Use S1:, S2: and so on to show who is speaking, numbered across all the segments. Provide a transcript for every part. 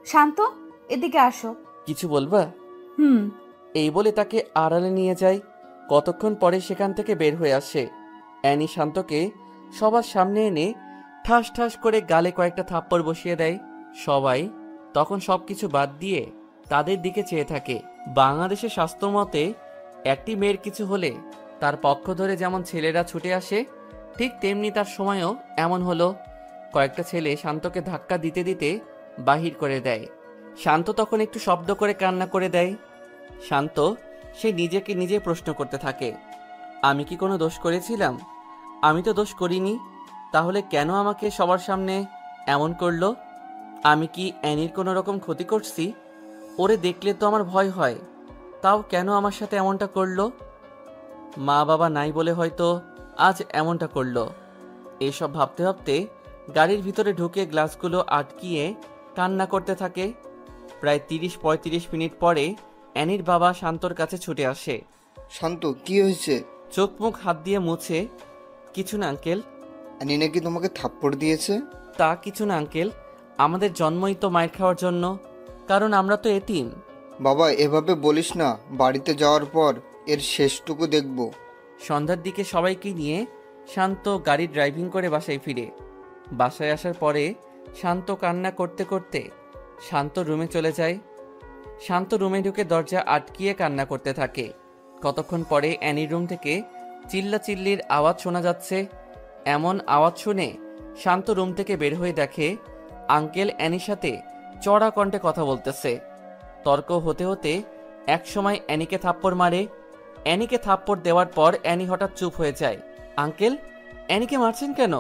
S1: শান্ত, এদিকে আসো।
S2: কিছু বলবা?
S1: হুম।
S2: এই বলে তাকে আড়ালে নিয়ে যায়। কতক্ষণ পরে সেখান থেকে বের হয়ে আসে। অ্যানি শান্তকে সবার সামনে এনে ঠাস ঠাস করে গালে কয়েকটা থাপ্পড় বসিয়ে দেয়। সবাই তখন সবকিছু বাদ দিয়ে তাদের দিকে চেয়ে থাকে। বাংলাদেশের স্বাস্থ্য মতে একটি মেয়ের কিছু হলে তার পক্ষ ধরে যেমন ছেলেরা ছুটে আসে, ঠিক তেমনি তার সময়ও এমন হলো। কয়েকটা ছেলে শান্তকে ধাক্কা দিতে দিতে বাহির করে দেয়। শান্ত তখন একটু শব্দ করে কান্না করে দেয়। শান্ত সে নিজেকে নিজে প্রশ্ন করতে থাকে, আমি কি কোনো দোষ করেছিলাম? আমি তো দোষ করিনি, তাহলে কেন আমাকে সবার সামনে এমন করলো? আমি কি অ্যানির কোনো রকম ক্ষতি করছি? ওরে দেখলে তো আমার ভয় হয়, তাও কেন আমার সাথে এমনটা করলো? মা বাবা নাই বলে হয়তো আজ এমনটা করলো। এইসব ভাবতে ভাবতে গাড়ির ভিতরে ঢুকে গ্লাসগুলো আটকিয়ে কান্না করতে থাকে। প্রায় 30-35 মিনিট পরে অ্যানির বাবা শান্তর কাছে ছুটে আসে।
S3: শান্ত, কি হয়েছে?
S2: চোখ মুখ হাত দিয়ে মুছে, কিছু না আঙ্কেল।
S3: অ্যানি নাকি তোমাকে থাপ্পড় দিয়েছে?
S2: তা কিছু না আঙ্কেল, আমাদের জন্মই তো মায়ের খাওয়ার জন্য, কারণ আমরা তো এতিম।
S3: বাবা, এভাবে বলিস না। বাড়িতে যাওয়ার পর এর শেষটুকু দেখব।
S2: সন্ধ্যার দিকে সবাইকে নিয়ে শান্ত গাড়ি ড্রাইভিং করে বাসায় ফিরে। বাসায় আসার পরে শান্ত কান্না করতে করতে শান্ত রুমে চলে যায়। শান্ত রুমে ঢুকে দরজা আটকিয়ে কান্না করতে থাকে। কতক্ষণ পরে অ্যানির রুম থেকে চিল্লাচিল্লির আওয়াজ শোনা যাচ্ছে। এমন আওয়াজ শুনে শান্ত রুম থেকে বের হয়ে দেখে আঙ্কেল অ্যানির সাথে চড়া কণ্ঠে কথা বলতেছে। তর্ক হতে হতে একসময় অ্যানিকে থাপ্পড় মারে। অ্যানিকে থাপ্পড় দেওয়ার পর অ্যানি হঠাৎ চুপ হয়ে যায়। আঙ্কেল, অ্যানিকে মারছেন কেন?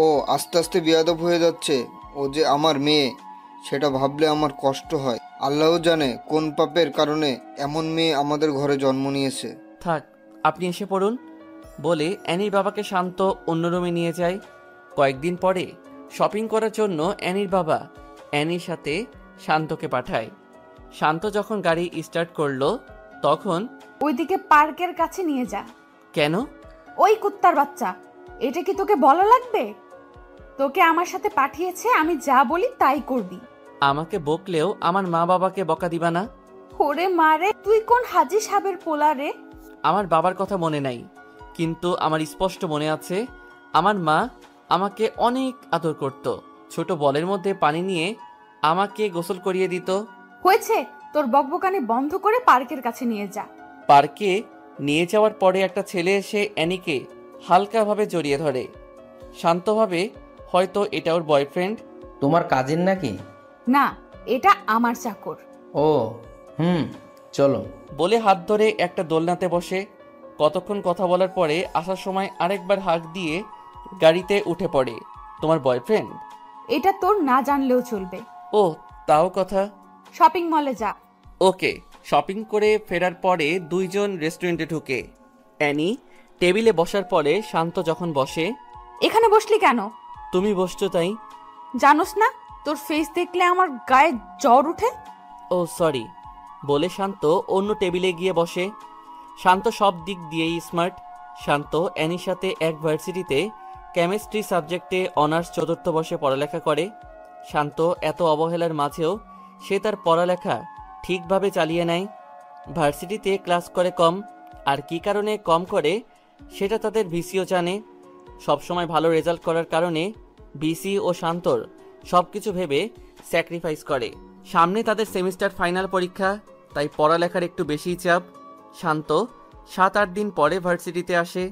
S3: ও আস্তে আস্তে বেয়াদব হয়ে যাচ্ছে। ও যে আমার মেয়ে, সেটা ভাবলে আমার কষ্ট হয়। আল্লাহ জানে কোন পাপের কারণে এমন মেয়ে আমাদের ঘরে জন্ম নিয়েছে।
S2: থাক, আপনি এসে পড়ুন বলে অ্যানির বাবাকে শান্ত অন্য রুমে নিয়ে যায়। কয়েকদিন পরে শপিং করার জন্য অ্যানির বাবা অ্যানির সাথে শান্তকে পাঠায়। শান্ত যখন গাড়ি স্টার্ট করলো তখন,
S1: ওইদিকে পার্কের কাছে নিয়ে যা।
S2: কেন?
S1: ওই কুত্তার বাচ্চা, এটা কি তোকে বলা লাগবে? তোকে আমার সাথে পাঠিয়েছে, আমি যা বলি তাই করবি।
S2: আমাকে বকলেও আমার মা বাবাকে বকা দিবা না?
S1: ওরে মারে, তুই কোন হাজি সাহেবের পোলা রে?
S2: আমার বাবার কথা মনে নাই, কিন্তু আমার স্পষ্ট মনে আছে আমার মা আমাকে অনেক আদর করত। ছোট বলের মধ্যে পানি নিয়ে আমাকে গোসল করিয়ে দিত।
S1: হয়েছে, তোর বকবকানি বন্ধ করে পার্কের কাছে নিয়ে যা।
S2: পার্কে নিয়ে যাওয়ার পরে একটা ছেলে এসে অ্যানিকে হালকাভাবে জড়িয়ে ধরে। শান্তভাবে, হয়তো এটা ওর বয়ফ্রেন্ড।
S4: তোমার কাজিন নাকি?
S1: না, এটা আমার চাকর।
S4: ও হুম, চলো
S2: বলে হাত ধরে একটা দোলনাতে বসে। কতক্ষণ কথা বলার পরে আসার সময় আরেকবার হাঁক দিয়ে গাড়িতে উঠে পড়ে। তোমার বয়ফ্রেন্ড?
S1: এটা তোর না জানলেও চলবে।
S2: ও, তাও কথা।
S1: শপিং মলে যা।
S2: ওকে। শপিং করে ফেরার পরে দুইজন রেস্টুরেন্টে ঢুকে। অ্যানি টেবিলে বসার পরে শান্ত যখন বসে,
S1: এখানে বসলি কেন?
S2: তুমি বসছো তাই।
S1: জানোস না তোর ফেস দেখলে আমার গায়ে জ্বর উঠে?
S2: ও সরি বলে শান্ত অন্য টেবিলে গিয়ে বসে। শান্ত সব দিক দিয়েই স্মার্ট। শান্ত অ্যানির সাথে এক ভার্সিটিতে কেমিস্ট্রি সাবজেক্টে অনার্স 4র্থ বর্ষে পড়ালেখা করে। শান্ত এত অবহেলার মাঝেও সে তার পড়ালেখা ঠিকভাবে চালিয়ে নেয়। ভার্সিটিতে ক্লাস করে কম, আর কি কারণে কম করে সেটা তাদের ভিসিও জানে। সবসময় ভালো রেজাল্ট করার কারণে ভিসি ও শান্তর সব কিছু ভেবে স্যাক্রিফাইস করে। সামনে তাদের সেমিস্টার ফাইনাল পরীক্ষা, তাই পড়ালেখার একটু বেশিই চাপ। শান্ত 7-8 দিন পরে ভার্সিটিতে আসে।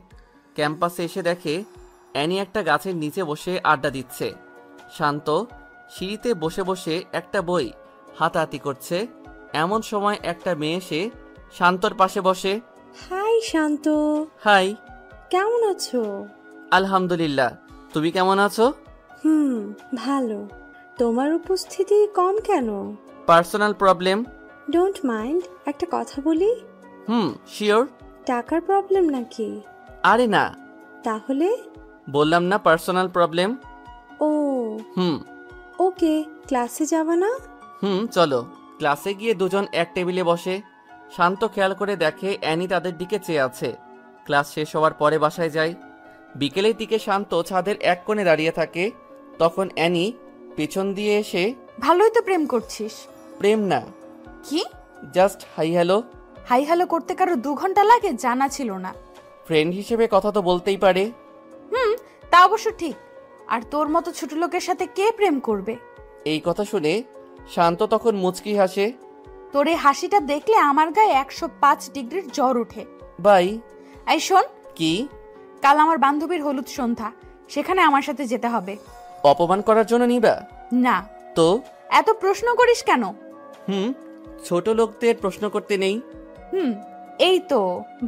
S2: ক্যাম্পাসে এসে দেখে অ্যানি একটা গাছের নিচে বসে আড্ডা দিচ্ছে। শান্ত সিঁড়িতে বসে বসে একটা বই হাতাহাতি করছে। এমন সময় একটা মেয়ে এসে শান্তর পাশে বসে।
S5: হাই শান্ত,
S2: হাই।
S5: কেমন আছো?
S2: আলহামদুলিল্লাহ, তুমি কেমন আছো?
S5: ভালো। তোমার উপস্থিতি কম কেন?
S2: Personal problem.
S5: ডোন্ট মাইন্ড, একটা কথা বলি?
S2: শিওর।
S5: টাকার প্রবলেম নাকি?
S2: আরে না।
S5: তাহলে?
S2: বললাম না পার্সোনাল প্রবলেম।
S5: ও ওকে, ক্লাসে যাবা না?
S2: চলো। ক্লাসে গিয়ে দুজন এক টেবিলে বসে। শান্ত খেয়াল করে দেখে অ্যানি তাদের দিকে চেয়ে আছে। ক্লাস শেষ হওয়ার পরে বাসায় যায়। বিকেলের দিকে শান্ত ছাদের এক কোণে দাঁড়িয়ে থাকে। তখন অ্যানি পেছন দিয়ে এসে
S1: ভালোই তো প্রেম করছিস।
S2: প্রেম না,
S1: কি?
S2: Just hi hello.
S1: Hi hello করতে কারো 2 ঘন্টা লাগে জানা ছিল না।
S2: ফ্রেন্ড হিসেবে কথা তো বলতেই পারে।
S1: তা অবশ্য ঠিক। আর তোর মতো ছোট লোকের সাথে কে প্রেম করবে?
S2: এই কথা শুনে শান্ত তখন মুচকি হাসে।
S1: তোর এই হাসিটা দেখলে আমার গায়ে 105 ডিগ্রির জ্বর ওঠে।
S2: বাই।
S1: এই শোন,
S2: কি?
S1: কাল আমার বান্ধবীর হলুদ সন্ধ্যা, সেখানে আমার সাথে যেতে হবে।
S2: অপমান করার জন্য নিবা?
S1: না।
S2: তো
S1: এত প্রশ্ন করিস কেন?
S2: ছোট লোকদের প্রশ্ন করতে নেই।
S1: এই তো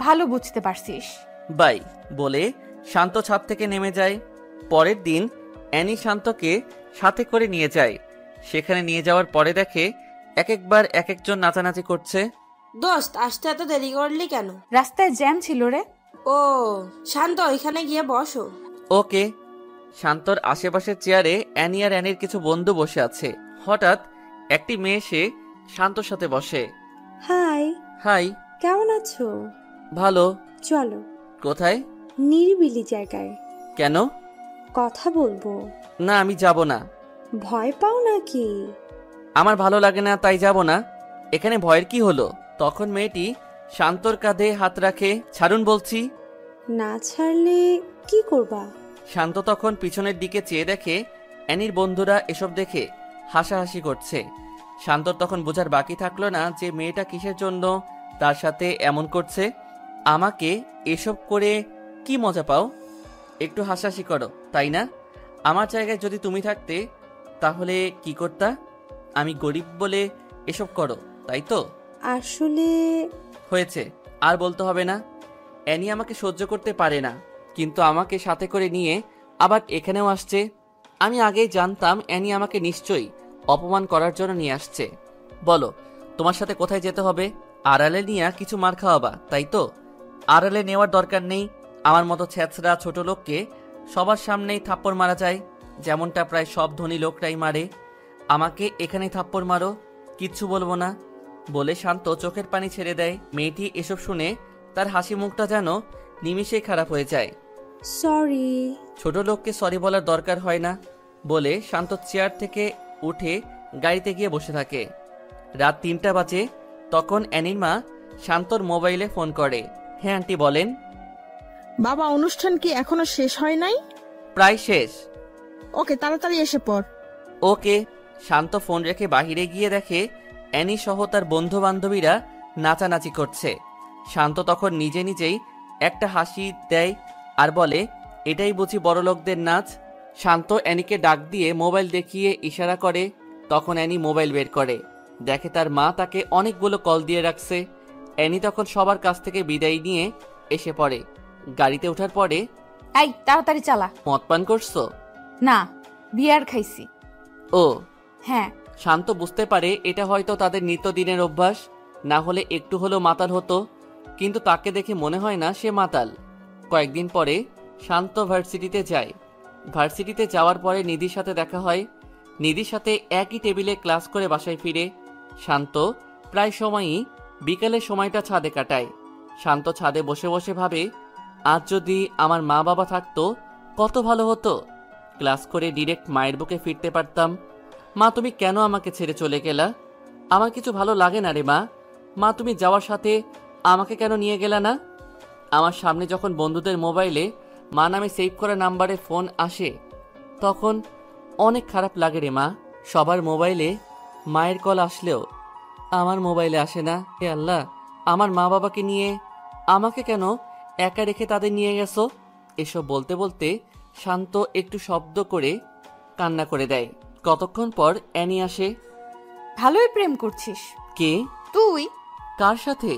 S1: ভালো বুঝতে পারছিস।
S2: বাই বলে শান্ত ছাদ থেকে নেমে যায়। পরের দিন অ্যানি শান্তকে সাথে করে নিয়ে যায়। সেখানে নিয়ে যাওয়ার পরে দেখে একবার এক একজন নাচানাচি করছে।
S6: দোস্ত, আসতে এত দেরি করলি কেন?
S1: রাস্তায় জ্যাম ছিল রে।
S6: ও শান্ত, ওইখানে গিয়ে বসো।
S2: ওকে। শান্তর আশেপাশের চেয়ারে অ্যানি আর অ্যানির কিছু বন্ধু বসে আছে। হঠাৎ একটি মেয়ে এসে শান্তর সাথে বসে।
S5: হাই।
S2: হাই।
S5: কেমন আছো?
S2: ভালো।
S5: চলো
S2: কোথায়?
S5: নিরিবিলি জায়গায়।
S2: কেন?
S5: কথা বলবো।
S2: না, আমি যাব না।
S5: ভয় পাও নাকি?
S2: আমার ভালো লাগে না, তাই যাব না। এখানে ভয়ের কি হলো? তখন মেয়েটি শান্তর কাঁধে হাত রাখে। ছাড়ুন বলছি।
S5: না ছাড়লে কি করবা?
S2: শান্ত তখন পিছনের দিকে চেয়ে দেখে অ্যানির বন্ধুরা এসব দেখে হাসাহাসি করছে। শান্তর তখন বোঝার বাকি থাকলো না যে মেয়েটা কিসের জন্য তার সাথে এমন করছে। আমাকে এসব করে কি মজা পাও? একটু হাসাহাসি করো, তাই না? আমার জায়গায় যদি তুমি থাকতে তাহলে কি করতা? আমি গরিব বলে এসব করো, তাই তো?
S5: আসলে
S2: হয়েছে, আর বলতে হবে না। অ্যানি আমাকে সহ্য করতে পারে না, কিন্তু আমাকে সাথে করে নিয়ে আবার এখানেও আসছে। আমি আগেই জানতাম অ্যানি আমাকে নিশ্চয়ই অপমান করার জন্য নিয়ে আসছে। বলো, তোমার সাথে কোথায় যেতে হবে? আড়ালে নিয়ে কিছু মার খাওয়াবা, তাই তো? আড়ালে নেওয়ার দরকার নেই। আমার মতো ছেঁচড়া ছোট লোককে সবার সামনেই থাপ্পড় মারা যায়, যেমনটা প্রায় সব ধনী লোকরাই মারে। আমাকে এখানেই থাপ্পড় মারো, কিচ্ছু বলবো না বলে শান্ত চোখের পানি ছেড়ে দেয়। মেয়েটি এসব শুনে তার হাসি মুখটা যেন নিমিষেই খারাপ হয়ে যায়।
S5: সরি।
S2: ছোট লোককে সরি বলার দরকার হয় না বলে শান্ত চেয়ার থেকে উঠে গাড়িতে গিয়ে বসে থাকে। রাত 3টা বাজে। তখন অ্যানির মা শান্তর মোবাইলে ফোন করে। হ্যাঁ আন্টি, বলেন।
S7: বাবা, অনুষ্ঠান কি এখনো শেষ হয় নাই?
S2: প্রায় শেষ।
S7: ওকে, তাড়াতাড়ি এসে পড়।
S2: ওকে। শান্ত ফোন রেখে বাহিরে গিয়ে দেখে অ্যানি সহ তার বন্ধু বান্ধবীরা নাচানাচি করছে। শান্ত তখন নিজে নিজেই একটা হাসি দেয় আর বলে, এটাই বুঝি বড়লোকদের নাচ। শান্ত অ্যানিকে ডাক দিয়ে মোবাইল দেখিয়ে ইশারা করে। তখন অ্যানি মোবাইল বের করে, দেখে তার মা তাকে অনেকগুলো কল দিয়ে রাখছে। অ্যানি তখন সবার কাছ থেকে বিদায় নিয়ে এসে পড়ে। গাড়িতে ওঠার পরে,
S1: এই তাড়াতাড়ি চালা।
S2: মদ পান করছো?
S1: না, বিয়ার খাইছি।
S2: ও
S1: হ্যাঁ।
S2: শান্ত বুঝতে পারে এটা হয়তো তাদের নিত্যদিনের অভ্যাস, না হলে একটু হলেও মাতাল হতো। কিন্তু তাকে দেখে মনে হয় না সে মাতাল। কয়েকদিন পরে শান্ত ভার্সিটিতে যায়। ভার্সিটিতে যাওয়ার পরে নিধির সাথে দেখা হয়। নিধির সাথে একই টেবিলে ক্লাস করে বাসায় ফিরে। শান্ত প্রায় সময়ই বিকেলের সময়টা ছাদে কাটায়। শান্ত ছাদে বসে বসে ভাবে, আজ যদি আমার মা বাবা থাকতো কত ভালো হতো। ক্লাস করে ডিরেক্ট মায়ের বুকে ফিরতে পারতাম। মা, তুমি কেন আমাকে ছেড়ে চলে গেলা? আমার কিছু ভালো লাগে না রে মা। মা, তুমি যাওয়ার সাথে আমাকে কেন নিয়ে গেলা না? আমার সামনে যখন বন্ধুদের মোবাইলে মা নামে সেভ করা নাম্বারে ফোন আসে তখন অনেক খারাপ লাগে রে মা। সবার মোবাইলে মায়ের কল আসলেও আমার মোবাইলে আসে না। হে আল্লাহ, আমার মা বাবাকে নিয়ে আমাকে কেন একা রেখে তাদের নিয়ে গেছো? এসব বলতে বলতে শান্ত একটু শব্দ করে কান্না করে দেয়। কতক্ষণ পর অ্যানি আসে।
S1: ভালোই প্রেম করছিস।
S2: কে?
S1: তুই?
S2: কার সাথে?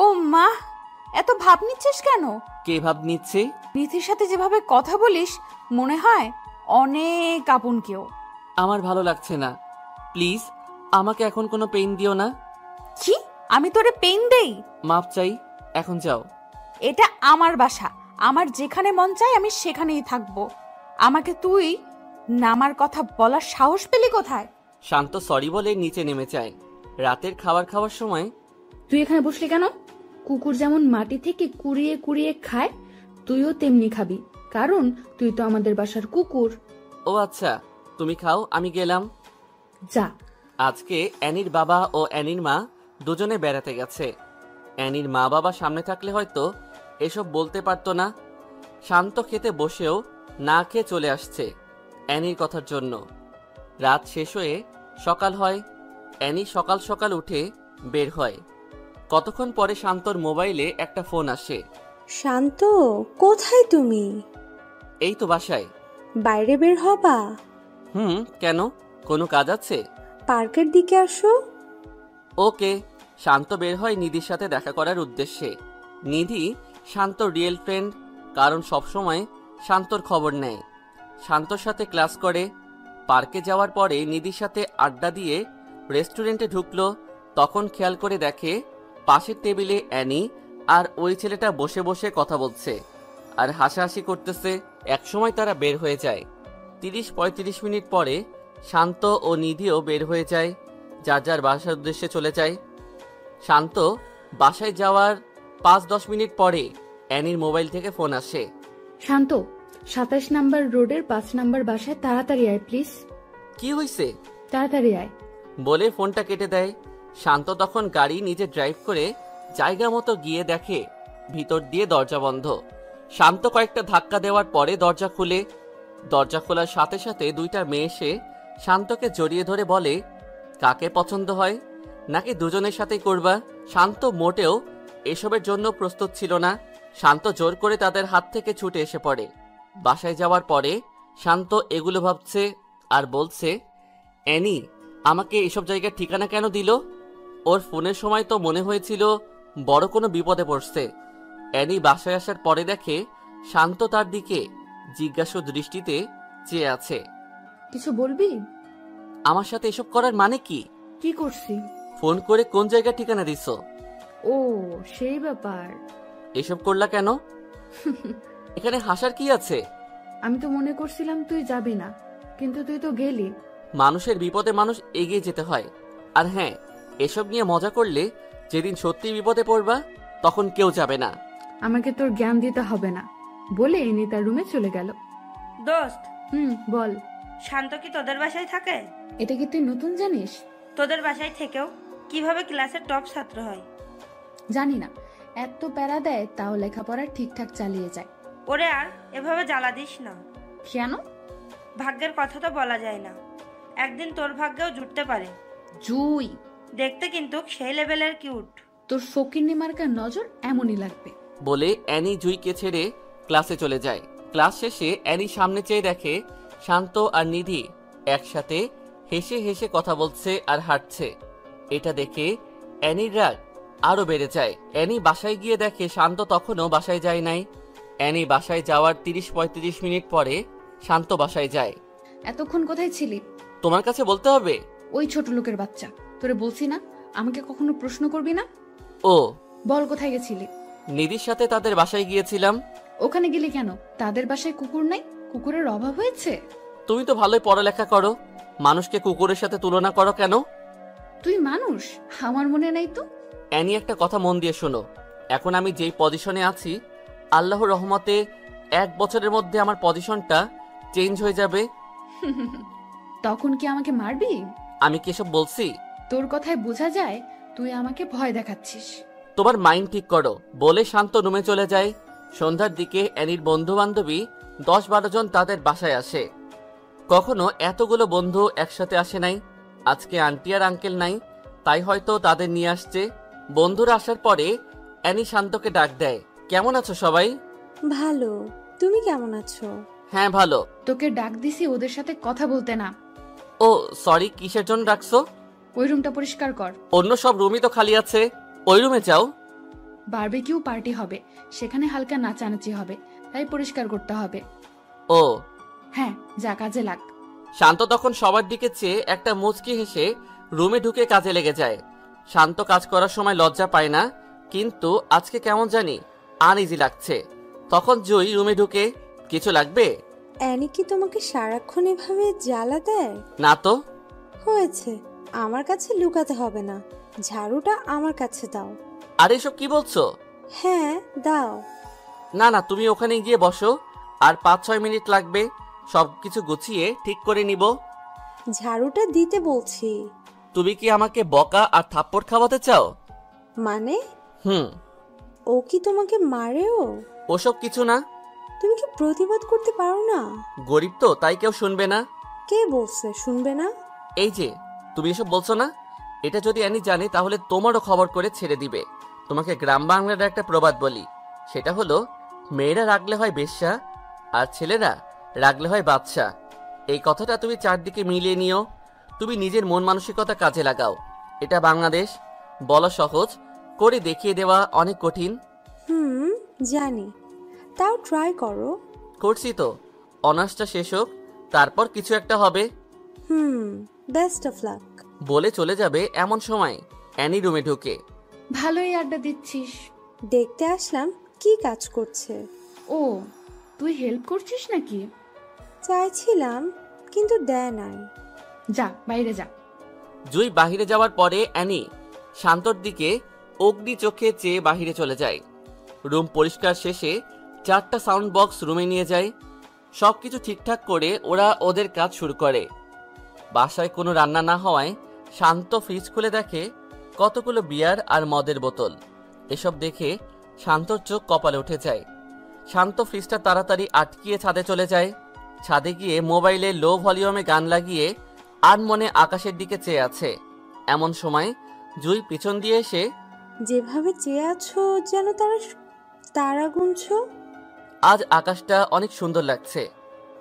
S1: ও মা, এত ভাব নিচ্ছিস কেন?
S2: কে ভাব নিচ্ছে?
S1: নিধির সাথে যেভাবে কথা বলিস মনে হয় অনেক আপন কেউ।
S2: আমার ভালো লাগছে না, প্লিজ আমাকে এখন কোনো পেইন দিও না।
S1: কি? আমি তোরে পেইন দেই?
S2: মাপ চাই, এখন যাও।
S1: এটা আমার বাসা, আমার যেখানে মন চায় আমি সেখানেই থাকবো। আমাকে তুই নামার কথা বলার সাহস পেলি কোথায়?
S2: শান্ত সরি বলে নিচে নেমে যায়। রাতের খাবার খাওয়ার সময়,
S8: তুই এখানে বসলি কেন? কুকুর যেমন মাটি থেকে কুড়িয়ে কুড়িয়ে খায়, তুইও তেমনি খাবি, কারণ তুই তো আমাদের বাসার কুকুর।
S2: ও আচ্ছা, তুমি খাও, আমি গেলাম।
S8: যা।
S2: আজকে অ্যানির বাবা ও অ্যানির মা দুজনে বেড়াতে গেছে। অ্যানির মা বাবা সামনে থাকলে হয়তো এসব বলতে পারতো না। শান্ত খেতে বসেও না খেয়ে চলে আসছে অ্যানির কথার জন্য। রাত শেষ হয়ে সকাল হয়। অ্যানি সকাল সকাল উঠে বের হয়। কতক্ষণ পরে শান্তর মোবাইলে একটা ফোন আসে।
S5: শান্ত, কোথায় তুমি?
S2: এই তো বাসায়।
S5: বাইরে বের হবা?
S2: কেন, কোনো কাজ আছে?
S5: পার্কের দিকে আসো।
S2: ওকে। শান্ত বের হয় নিধির সাথে দেখা করার উদ্দেশ্যে। নিধি শান্তর রিয়েল ফ্রেন্ড, কারণ সবসময় শান্তর খবর নেয়। শান্তর সাথে ক্লাস করে। পার্কে যাওয়ার পরে নিধির সাথে আড্ডা দিয়ে রেস্টুরেন্টে ঢুকলো। তখন খেয়াল করে দেখে পাশের টেবিলে অ্যানি আর ওই ছেলেটা বসে বসে কথা বলছে আর হাসাহাসি করতেছে। একসময় তারা বের হয়ে যায়। 30-35 মিনিট পরে শান্ত ও নিধিও বের হয়ে যায়, যার যার বাসার উদ্দেশ্যে চলে যায়। শান্ত বাসায় যাওয়ার 5-10 মিনিট পরে অ্যানির মোবাইল থেকে ফোন আসে।
S8: শান্ত, 27 নাম্বার রোডের 5 নাম্বার বাসায় তাড়াতাড়ি আয় প্লিজ।
S2: কি হয়েছে?
S8: তাড়াতাড়ি আয়
S2: বলে ফোনটা কেটে দেয়। শান্ত তখন গাড়ি নিজে ড্রাইভ করে জায়গা মতো গিয়ে দেখে ভিতর দিয়ে দরজা বন্ধ। শান্ত কয়েকটা ধাক্কা দেওয়ার পরে দরজা খুলে। দরজা খোলার সাথে সাথে দুইটা মেয়ে এসে শান্তকে জড়িয়ে ধরে বলে, কাকে পছন্দ হয়, নাকি দুজনের সাথেই করবা? শান্ত মোটেও এসবের জন্য প্রস্তুত ছিল না। শান্ত জোর করে তাদের হাত থেকে ছুটে এসে পড়ে। বাসায় যাওয়ার পরে শান্ত এগুলো ভাবছে আর বলছে, অ্যানি আমাকে এসব জায়গার ঠিকানা কেন দিল? ওর ফোনের সময় তো মনে হয়েছিল বড় কোনো বিপদে পড়ছে। অ্যানি বাসায় আসার পরে দেখে শান্ত তার দিকে জিজ্ঞাসু দৃষ্টিতে চেয়ে আছে।
S8: কিছু বলবি?
S2: আমার সাথে এসব করার মানে কি?
S8: কি করছি?
S2: ফোন করে কোন জায়গার ঠিকানা দিছ?
S8: ও সেই ব্যাপার।
S2: এসব করলা কেন? এখানে হাসার কি আছে?
S8: আমি তো মনে করছিলাম তুই যাবি না, কিন্তু তুই তো গেলি।
S2: মানুষের বিপদে মানুষ এগিয়ে যেতে হয়। আর হ্যাঁ, এসব নিয়ে মজা করলে যেদিন সত্যি বিপদে পড়বা তখন কেউ যাবে না।
S8: আমাকে তোর জ্ঞান দিতে হবে না বলে এনে তার রুমে চলে গেল।
S6: দোস্ত,
S8: বল।
S6: শান্ত কি তোদের বাসায় থাকে?
S8: এটা কি তুই নতুন জানিস?
S6: তোদের বাসায় থেকেও কিভাবে ক্লাসের টপ ছাত্র হয়?
S8: জানি না, এত প্যারা দেয় তাও লেখাপড়া ঠিকঠাক চালিয়ে যায়।
S6: ওরে আর এভাবে জ্বালা দিস না।
S8: কেন?
S6: ভাগ্যের কথা তো বলা যায় না, একদিন তোর ভাগ্যেও জুটতে পারে।
S8: জুই
S6: দেখতে কিন্তু সেই লেভেলের কিউট।
S8: তোর ফকিন্নি মার্কার নজর এমনই লাগবে।
S2: বলে অ্যানি জুইকে ছেড়ে ক্লাসে চলে যায়। ক্লাস শেষে অ্যানি সামনে চেয়ে দেখে শান্ত আর নিধি একসাথে হেসে হেসে কথা বলছে আর হাঁটছে। এটা দেখে অ্যানির রাগ আরো বেড়ে যায়। অ্যানি বাসায় গিয়ে দেখে শান্ত তখনও বাসায় যায় নাই। অ্যানি বাসায় যাওয়ার 30-35 মিনিট পরে শান্ত বাসায় যায়।
S8: এতক্ষণ কোথায় ছিলি?
S2: তোমার কাছে বলতে হবে?
S8: ওই ছোট লোকের বাচ্চা, তোরে বলছি না আমাকে কখনো প্রশ্ন করবি না।
S2: ও,
S8: বল কোথায় গেছিলি?
S2: নিধির সাথে তাদের বাসায় গিয়েছিলাম।
S8: ওখানে গেলি কেন? তাদের বাসায় কুকুর নাই? কুকুরের অভাব হয়েছে?
S2: তুমি তো ভালোই পড়ালেখা করো, মানুষকে কুকুরের সাথে তুলনা করো কেন?
S8: তুই মানুষ, আমার মনে নাই তো।
S2: অ্যানি একটা কথা মন দিয়ে শোনো, এখন আমি যেই পজিশনে আছি আল্লাহর রহমতে 1 বছরের মধ্যে আমার পজিশনটা চেঞ্জ হয়ে যাবে।
S8: তখন কি আমাকে মারবি?
S2: আমি কি এসব বলছি?
S8: তোর কথায় বোঝা যায় তুই আমাকে ভয় দেখাচ্ছিস।
S2: তোমার মাইন্ড ঠিক করো। বলে শান্ত রুমে চলে যায়। সন্ধ্যার দিকে অ্যানির বন্ধু বান্ধবী 10-12 জন তাদের বাসায় আসে। কখনো এতগুলো বন্ধু একসাথে আসে নাই। আজকে আন্টি আর আঙ্কেল নাই, তাই হয়তো তাদের নিয়ে আসছে। বন্ধুরা আসার পরে অ্যানি শান্তকে ডাক দেয়, কেমন আছো সবাই?
S5: ভালো, তুমি কেমন আছো?
S2: হ্যাঁ ভালো।
S8: তোকে ডাক দিছি ওদের সাথে কথা বলতে না।
S2: ও সরি, কিসের জন্য ডাকছো?
S8: ওই রুমটা পরিষ্কার কর।
S2: অন্য সব রুমই তো খালি আছে, ওই রুমে যাও।
S8: বারবিকিউ পার্টি হবে, সেখানে হালকা নাচানাচি হবে, তাই পরিষ্কার করতে হবে।
S2: ও
S8: হ্যাঁ, যা কাজে লাগ।
S2: শান্ত তখন সবার দিকে চেয়ে একটা মুচকি হেসে রুমে ঢুকে কাজে লেগে যায়। শান্ত কাজ করার সময় লজ্জা পায় না, কিন্তু আজকে কেমন জানি আনইজি লাগছে। তখন জুই রুমে ঢুকে, কিছু লাগবে?
S5: অ্যানি কি তোমাকে সারাক্ষণ এভাবে জ্বালা দেয়?
S2: না তো।
S5: হয়েছে, আমার কাছে লুকাতে হবে না, ঝাড়ুটা আমার কাছে দাও।
S2: আর এসব কি বলছো?
S5: হ্যাঁ দাও।
S2: না না, তুমি ওখানে গিয়ে বসো, আর 5-6 মিনিট লাগবে, সবকিছু গুছিয়ে ঠিক করে নিব।
S5: ঝাড়ুটা দিতে বলছি।
S2: তুমি কি আমাকে বকা আর থাপ্পড় খাওয়াতে চাও?
S5: মানে
S2: হুম।
S5: ও কি তোমাকে মারেও?
S2: ওসব কিছু না।
S5: তুমি কি প্রতিবাদ করতে পারো না?
S2: গরিব তো, তাই কেউ শুনবে না।
S5: কে বলছে শুনবে না?
S2: এই যে তুমি এসব বলছো না, এটা যদি অ্যানি জানে তাহলে তোমারও খবর করে ছেড়ে দিবে। তোমাকে গ্রাম বাংলার একটা প্রবাদ বলি, সেটা হলো মেয়েরা রাগলে হয় বেশ্যা আর ছেলেরা রাগলে হয় বাদশা। এই কথাটা তুমি চারদিকে মিলিয়ে নিও। তুমি নিজের মন মানসিকতা কাজে লাগাও। এটা বাংলাদেশ। বলা সহজ, করে দেখিয়ে দেওয়া অনেক কঠিন।
S5: জানি, তাও ট্রাই করো।
S2: করছি তো। অনার্সটা শেষ হোক, তারপর কিছু একটা হবে।
S5: Best of luck.
S2: বলে চলে যাবে এমন সময় অ্যানি রুমে ঢুকে।
S8: ভালোই আড্ডা দিচ্ছিস।
S5: দেখতে আসলাম কি কাজ করছে।
S8: ও, তুই হেল্প করছিস নাকি?
S5: চাইছিলাম কিন্তু দেয় নাই।
S8: যা বাইরে যা।
S2: জুই বাহিরে যাওয়ার পরে অ্যানি শান্তর দিকে অগ্নি চোখে চেয়ে বাহিরে চলে যায়। রুম পরিষ্কার শেষে 4টা সাউন্ড বক্স রুমে নিয়ে যায়। সবকিছু ঠিকঠাক করে ওরা ওদের কাজ শুরু করে। বাসায় কোনো রান্না না হওয়ায় শান্ত ফ্রিজ খুলে দেখে কতগুলো বিয়ার আর মদের বোতল। এসব দেখে শান্তর চোখ কপালে উঠে যায়। শান্ত ফ্রিজটা তাড়াতাড়ি আটকিয়ে ছাদে চলে যায়। ছাদে গিয়ে মোবাইলে লো ভলিউমে গান লাগিয়ে আনমনে আকাশের দিকে চেয়ে আছে। এমন সময় জুই পিছন দিয়ে এসে,
S5: যেভাবে চেয়ে আছো যেন তারা গুনছো।
S2: আজ আকাশটা অনেক সুন্দর লাগছে।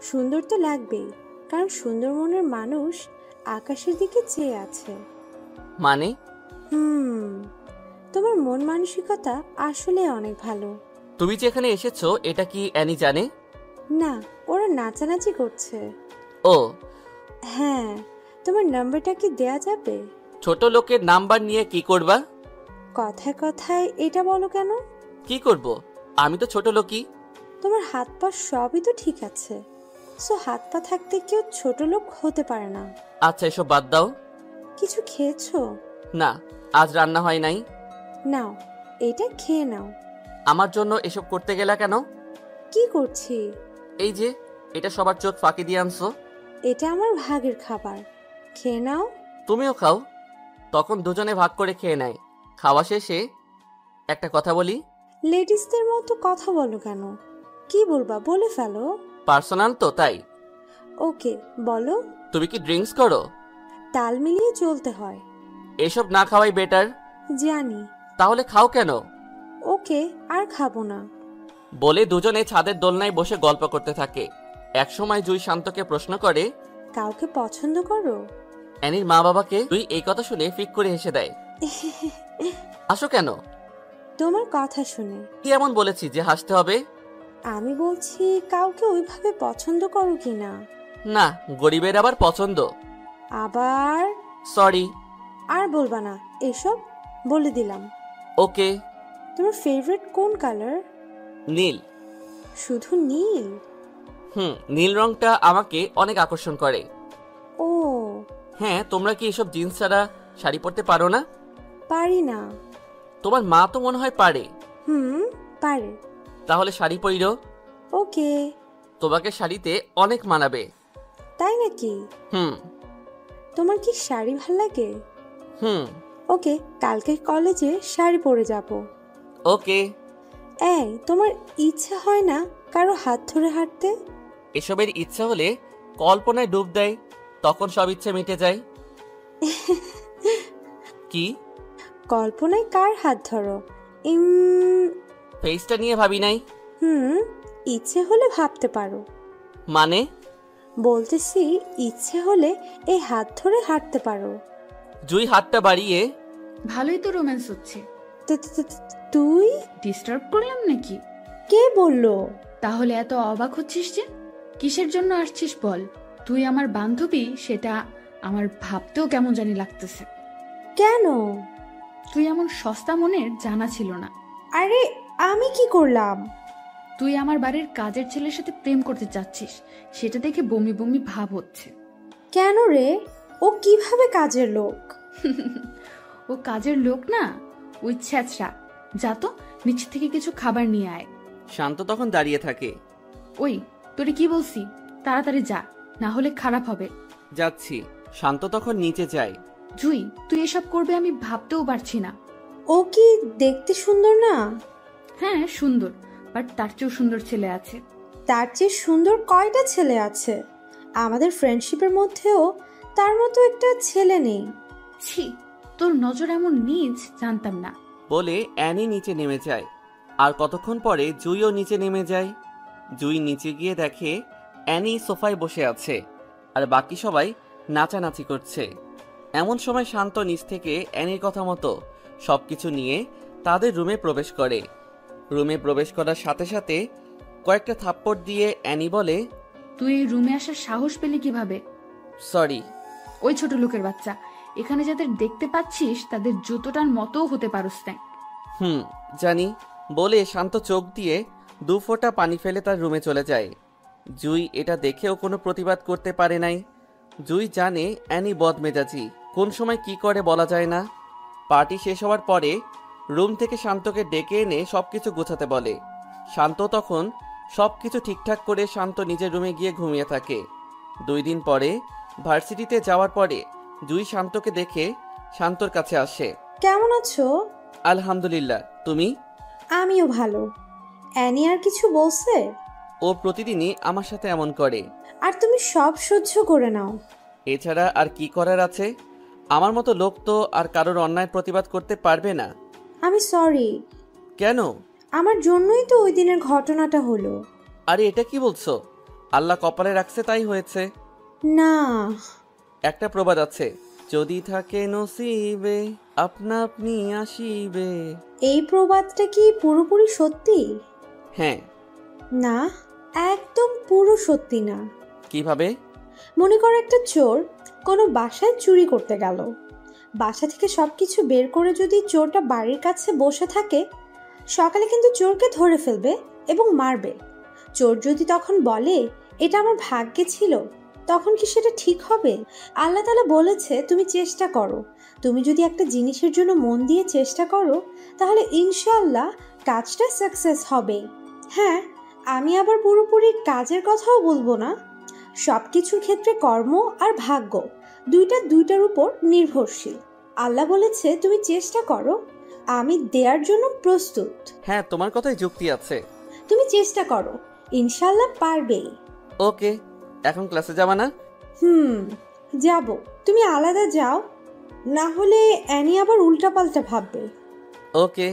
S5: সুন্দর তো লাগবেই, কারণ সুন্দর মনের মানুষ আকাশের দিকে চেয়ে আছে।
S2: মানে?
S5: তোমার মন মানসিকতা আসলে অনেক ভালো।
S2: তুমি যেখানে এসেছো এটা কি অ্যানি জানে?
S5: না, ওরা নাচানাচি করছে।
S2: ও
S5: হ্যাঁ, তোমার নাম্বারটা কি দেয়া যাবে?
S2: ছোট লোকের নাম্বার নিয়ে কি করবা?
S5: কথায় কথায় এটা বলো কেন?
S2: কি করব? আমি তো ছোট লোকই।
S5: তোমার হাত পা সবই তো ঠিক আছে, সো হাত পা থাকতে কেউ ছোট লোক হতে পারে না।
S2: আচ্ছা, এসব বাদ দাও।
S5: কিছু খেয়েছো?
S2: না, আজ রান্না হয় নাই।
S5: নাও, এটা খেয়ে নাও।
S2: আমার জন্য এসব করতে গেলা কেন?
S5: কি করছি?
S2: এই যে, এটা সবার চোখ ফাঁকি দিয়ে আনছো।
S5: এটা আমার ভাগের খাবার, খেয়ে নাও।
S2: তুমিও খাও। তখন দুজনে ভাগ করে খেয়ে নেয়। খাওয়া শেষে একটা কথা বলি।
S5: লেডিসদের মতো কথা বলো কেন? কি বলবা বলে ফেলো।
S2: পার্সোনাল তো, তাই।
S5: ওকে, বলো।
S2: তুমি কি ড্রিঙ্কস করো?
S5: তাল মিলিয়ে চলতে হয়।
S2: এসব না খাওয়াই বেটার।
S5: জানি।
S2: তাহলে খাও কেন?
S5: ওকে, আর খাবো না।
S2: বলে দুজনে ছাদের দোলনায় বসে গল্প করতে থাকে। একসময় জুই শান্তকে প্রশ্ন করে,
S5: কাউকে পছন্দ করো?
S2: অ্যানির মা বাবাকে। জুই এই কথা শুনে ফিক করে হেসে দেয়। হাসো কেন?
S5: তোমার কথা শুনে।
S2: কি এমন বলেছি যে হাসতে হবে?
S5: আমি বলছি কাউকে ওইভাবে পছন্দ করো কিনা।
S2: না, গরিবের আবার পছন্দ।
S5: আবার?
S2: সরি।
S5: আর বলবা না এসব, বলে দিলাম।
S2: ওকে।
S5: তোমার ফেভারিট কোন কালার?
S2: নীল।
S5: শুধু নীল?
S2: নীল রংটা আমাকে অনেক আকর্ষণ করে।
S5: ও
S2: হ্যাঁ, তোমরা কি এসব জিন্স ছাড়া শাড়ি পরতে পারো না?
S5: পারি না।
S2: তোমার মা তো মনে হয় পারে।
S5: পারে।
S2: তাহলে শাড়ি পরিরো।
S5: ওকে।
S2: তোমাকে শাড়িতে অনেক মানাবে।
S5: তাই নাকি? তোমার কি শাড়ি ভাল লাগে? ওকে, কালকে কলেজে শাড়ি পরে যাব।
S2: ওকে।
S5: এই, তোমার ইচ্ছা হয় না কারো হাত ধরে হাঁটতে?
S2: এসবের ইচ্ছা হলে কল্পনায় ডুব দেয়, তখন সব ইচ্ছে মিটে যায়। কি?
S5: কল্পনায় কার হাত ধরো?
S2: ফেসটা নিয়ে ভাবি নাই।
S5: ইচ্ছে হলে ভাবতে পারো।
S2: মানে?
S5: বলতেছি ইচ্ছে হলে এই হাত ধরে হাঁটতে পারো।
S2: জুই হাতটা বাড়িয়ে,
S8: ভালোই তো রোম্যান্স হচ্ছে।
S5: তুই?
S8: ডিস্টার্ব করলাম নাকি?
S5: কে বললো?
S8: তাহলে এত অবাক হচ্ছিস যে? কিসের জন্য আসছিস বল? তুই আমার বান্ধবী, সেটা আমার ভাবতেও কেমন জানি লাগতেছে।
S5: কেন?
S8: তুই এমন সস্তা মনের জানা ছিল না।
S5: আরে আমি কি করলাম?
S8: তুই আমার বাড়ির কাজের ছেলের সাথে প্রেম করতে চাচ্ছিস, সেটা দেখে বমি বমি ভাব হচ্ছে।
S5: কেন রে? ও কিভাবে কাজের লোক?
S8: ও কাজের লোক না, ওই ছ্যাঁচড়া। যা তো নিচে থেকে কিছু খাবার নিয়ে আয়।
S2: শান্ত তখন দাঁড়িয়ে থাকে।
S8: ওই, তোরে কি বলছি, তাড়াতাড়ি যা, না হলে খারাপ হবে।
S2: যাচ্ছি। শান্ত তখন নিচে যায়।
S8: জুই, তুই এসব করবে আমি ভাবতেও পারছি না।
S5: ও কি দেখতে সুন্দর না?
S8: হ্যাঁ সুন্দর, বাট তার চেয়েও সুন্দর ছেলে আছে।
S5: তার চেয়ে সুন্দর কয়টা ছেলে আছে? আমাদের ফ্রেন্ডশিপের মধ্যেও তার মতো একটা ছেলে নেই।
S8: ছি, তোর নজর এমন নিজ জানতাম না।
S2: বলে অ্যানি নিচে নেমে যায়। আর কতক্ষণ পরে জুইও নিচে নেমে যায়। জুই নিচে গিয়ে দেখে অ্যানি সোফায় বসে আছে আর বাকি সবাই নাচানাচি করছে। এমন সময় শান্ত নিচ থেকে অ্যানির কথা মতো সবকিছু নিয়ে তাদের রুমে প্রবেশ করে। রুমে প্রবেশ করার সাথে সাথে কয়েকটা থাপ্পড় দিয়ে অ্যানি বলে,
S8: তুই এই রুমে আসার সাহস পেলি কিভাবে?
S2: সরি।
S8: ওই ছোট লোকের বাচ্চা, এখানে যাদের দেখতে পাচ্ছিস তাদের জুতোটার মতোও হতে পারস না।
S2: জানি। বলে শান্ত চোখ দিয়ে 2 ফোঁটা পানি ফেলে তার রুমে চলে যায়। জুই এটা দেখেও কোনো প্রতিবাদ করতে পারে নাই। জুই জানে অ্যানি বদমেজাজি, কোন সময় কি করে বলা যায় না। পার্টি শেষ হওয়ার পরে রুম থেকে শান্তকে ডেকে এনে সবকিছু গোছাতে বলে। শান্ত তখন সবকিছু ঠিকঠাক করে শান্ত নিজের রুমে গিয়ে ঘুমিয়ে থাকে। 2 দিন পরে ভার্সিটিতে যাওয়ার পরে জুই শান্তকে দেখে শান্তর কাছে আসে।
S5: কেমন আছো?
S2: আলহামদুলিল্লাহ, তুমি?
S5: আমিও ভালো। অ্যানি আর কিছু বলছে?
S2: ও প্রতিদিনই আমার সাথে এমন করে।
S5: আর তুমি সব সহ্য করে নাও?
S2: এছাড়া আর কি করার আছে? আমার মতো লোক তো আর কারোর অন্যায় প্রতিবাদ করতে পারবে না।
S5: আমি সরি।
S2: কেন?
S5: আমার জন্যই তো ওই দিনের ঘটনাটা হলো।
S2: আরে এটা কি বলছো? আল্লাহ কপালে রাখছে তাই হয়েছে।
S5: না,
S2: একটা প্রবাদ আছে, যদি থাকে নসিবে আপনা আপনি আসিবে।
S5: এই প্রবাদটা কি পুরোপুরি সত্যি?
S2: হ্যাঁ।
S5: না, একদম পুরো সত্যি না।
S2: কিভাবে?
S5: মনে করো একটা চোর কোনো বাসায় চুরি করতে গেল। বাসা থেকে সবকিছু বের করে যদি চোরটা বাড়ির কাছে বসে থাকে, সকালে কিন্তু চোরকে ধরে ফেলবে এবং মারবে। চোর যদি তখন বলে এটা আমার ভাগ্যে ছিল, তখন কি সেটা ঠিক হবে? আল্লাহ তাআলা বলেছে তুমি চেষ্টা করো। তুমি যদি একটা জিনিসের জন্য মন দিয়ে চেষ্টা করো, তাহলে ইনশাআল্লাহ কাজটা সাকসেস হবে। হ্যাঁ, আমি আবার পুরোপুরি কাজের কথাও বলবো না। সব কিছুর ক্ষেত্রে কর্ম আর ভাগ্য দুইটার উপর নির্ভরশীল। আল্লাহ বলেছে তুমি চেষ্টা করো, আমি দেওয়ার জন্য প্রস্তুত।
S2: হ্যাঁ, তোমার কথাই যুক্তি আছে।
S5: তুমি চেষ্টা করো, ইনশাআল্লাহ পারবেই।
S2: ওকে, এখন ক্লাসে যাবা না?
S5: যাব। তুমি আলাদা যাও, না হলে অ্যানি আবার উল্টাপাল্টা ভাববে।
S2: ওকে।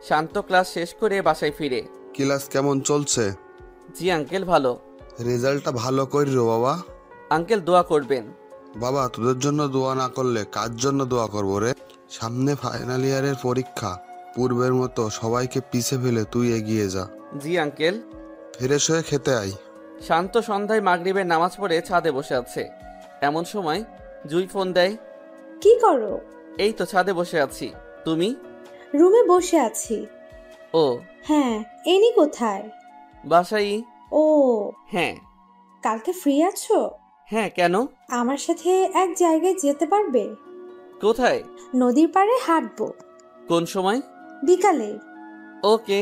S2: শান্ত ক্লাস শেষ করে বাসায় ফিরে।
S9: ক্লাস কেমন চলছে?
S2: জি আঙ্কেল, ভালো।
S9: রেজাল্টটা ভালো করিও বাবা।
S2: আঙ্কেল দোয়া করবেন।
S9: বাবা, তোদের জন্য দোয়া না করলে কার জন্য দোয়া করবো রে? সামনে ফাইনাল ইয়ারের পরীক্ষা, পূর্বের মতো সবাইকে পিছে ফেলে তুই এগিয়ে যা।
S2: জি আঙ্কেল।
S9: ফ্রেশ হয়ে খেতে আয়।
S2: শান্ত সন্ধ্যায় মাগরিবের নামাজ পড়ে ছাদে বসে আছে। এমন সময় জুই ফোন দেয়।
S5: কি করো?
S2: এই তো ছাদে বসে আছি। তুমি?
S5: রুমে বসে আছি।
S2: ও
S5: হ্যাঁ, এনি কোথায়?
S2: বাসাই।
S5: ও
S2: হ্যাঁ।
S5: কালকে ফ্রি আছো?
S2: হ্যাঁ, কেন?
S5: আমার সাথে এক জায়গায় যেতে পারবে?
S2: কোথায়?
S5: নদীর পাড়ে হাঁটবো।
S2: কোন সময়?
S5: বিকালে।
S2: ওকে।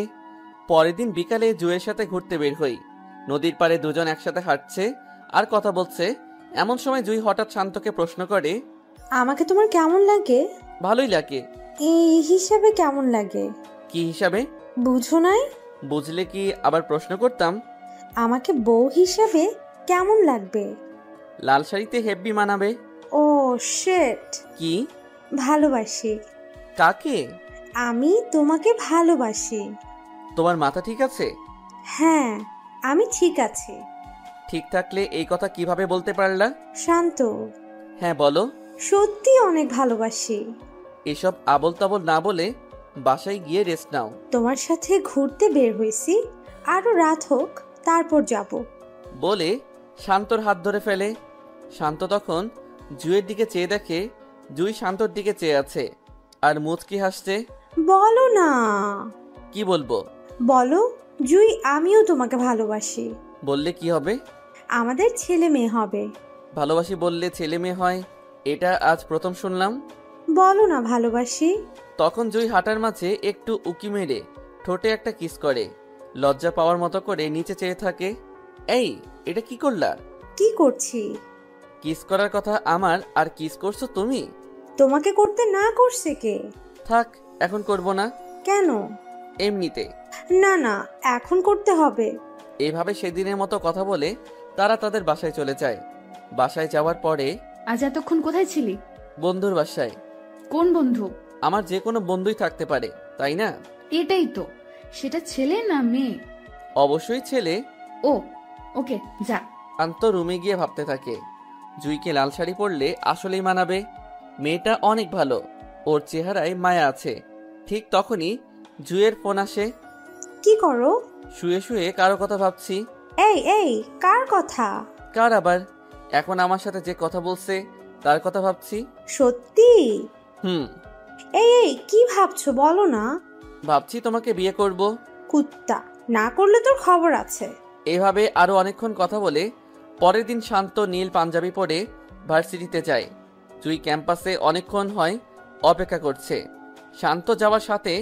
S2: পরের দিন বিকালে জুয়ের সাথে ঘুরতে বের হই। নদীর পাড়ে দুজন একসাথে হাঁটছে আর কথা বলছে। এমন সময় জুই হঠাৎ শান্তকে প্রশ্ন করে,
S5: আমাকে তোমার কেমন লাগে?
S2: ভালোই লাগে।
S5: এই হিসাবে কেমন লাগে?
S2: কি হিসাবে?
S5: বুঝো নাই?
S2: বুঝলে কি আবার প্রশ্ন করতাম?
S5: আমাকে বউ হিসাবে কেমন লাগবে?
S2: লাল শাড়িতে হেব্বি মানাবে।
S5: ও শিট।
S2: কি?
S5: ভালোবাসি।
S2: কাকে?
S5: আমি তোমাকে ভালোবাসি।
S2: তোমার মাথা ঠিক আছে?
S5: হ্যাঁ, আমি ঠিক আছি।
S2: ঠিক থাকলে এই কথা কিভাবে বলতে পারলা?
S5: শান্ত।
S2: হ্যাঁ বলো।
S5: সত্যি অনেক ভালোবাসি।
S2: এসব আবল তাবল না বলে বাসায় গিয়ে রেস্ট নাও।
S5: তোমার সাথে ঘুরতে বের হইছি, আরো রাত হোক তারপর যাব।
S2: বলে শান্তর হাত ধরে ফেলে। শান্ত তখন জুয়ের দিকে চেয়ে দেখে জুই শান্তর দিকে চেয়ে আছে আর মুচকি হাসছে।
S5: বলো না।
S2: কি বলবো?
S5: বলো, জুই আমিও তোমাকে ভালোবাসি।
S2: বললে কি হবে?
S5: আমাদের ছেলে মেয়ে হবে।
S2: ভালোবাসি বললে ছেলে মেয়ে হয়, এটা আজ প্রথম শুনলাম।
S5: বলো না ভালোবাসি।
S2: তখন জুই হাঁটার মাঝে একটু উকি মেরে ঠোঁটে একটা কিস করে লজ্জা পাওয়ার মতো করে নিচে চেয়ে থাকে। এই, এটা কি করলা?
S5: কি করছি?
S2: কিস করার কথা আমার, আর কিস করছো তুমি?
S5: তোমাকে করতে না করছে কে?
S2: থাক, এখন করব না।
S5: কেন?
S2: এমনিতে।
S5: না না, এখন করতে হবে।
S2: এভাবে সেদিনের মতো কথা বলে তারা তাদের বাসায় চলে যায়। বাসায় যাওয়ার পরে
S8: আজ এতক্ষণ কোথায় ছিলি?
S2: বন্ধুর বাসায়।
S8: কোন বন্ধু?
S2: আমার যে কোনো বন্ধুই থাকতে পারে, তাই না?
S8: এটাই তো। সেটা ছেলে না মেয়ে?
S2: অবশ্যই ছেলে।
S8: ও, ওকে, যা।
S2: শান্ত রুমে গিয়ে ভাবতে থাকে, জুইকে লাল শাড়ি পরলে আসলেই মানাবে। মেয়েটা অনেক ভালো, ওর চেহারায় মায়া আছে। ঠিক তখনই জুইয়ের ফোন আসে।
S5: কি করো?
S2: শুয়ে শুয়ে কারো কথা ভাবছি।
S5: এই এই, কার কথা?
S2: কার আবার? এখন আমার সাথে যে কথা বলছে তার কথা ভাবছি।
S5: সত্যি?
S2: হুম।
S5: এই এই, কি ভাবছো বলো না।
S2: ভাবছি তোমাকে বিয়ে করব।
S5: কুত্তা, না করলে তোর খবর আছে।
S2: এভাবে আরো অনেকক্ষণ কথা বলে পরের দিন শান্ত নীল পাঞ্জাবি পরে ভার্সিটিতে যায়। জুই ক্যাম্পাসে অনেকক্ষণ হয় অপেক্ষা করছে। শান্ত যাওয়ার সাথে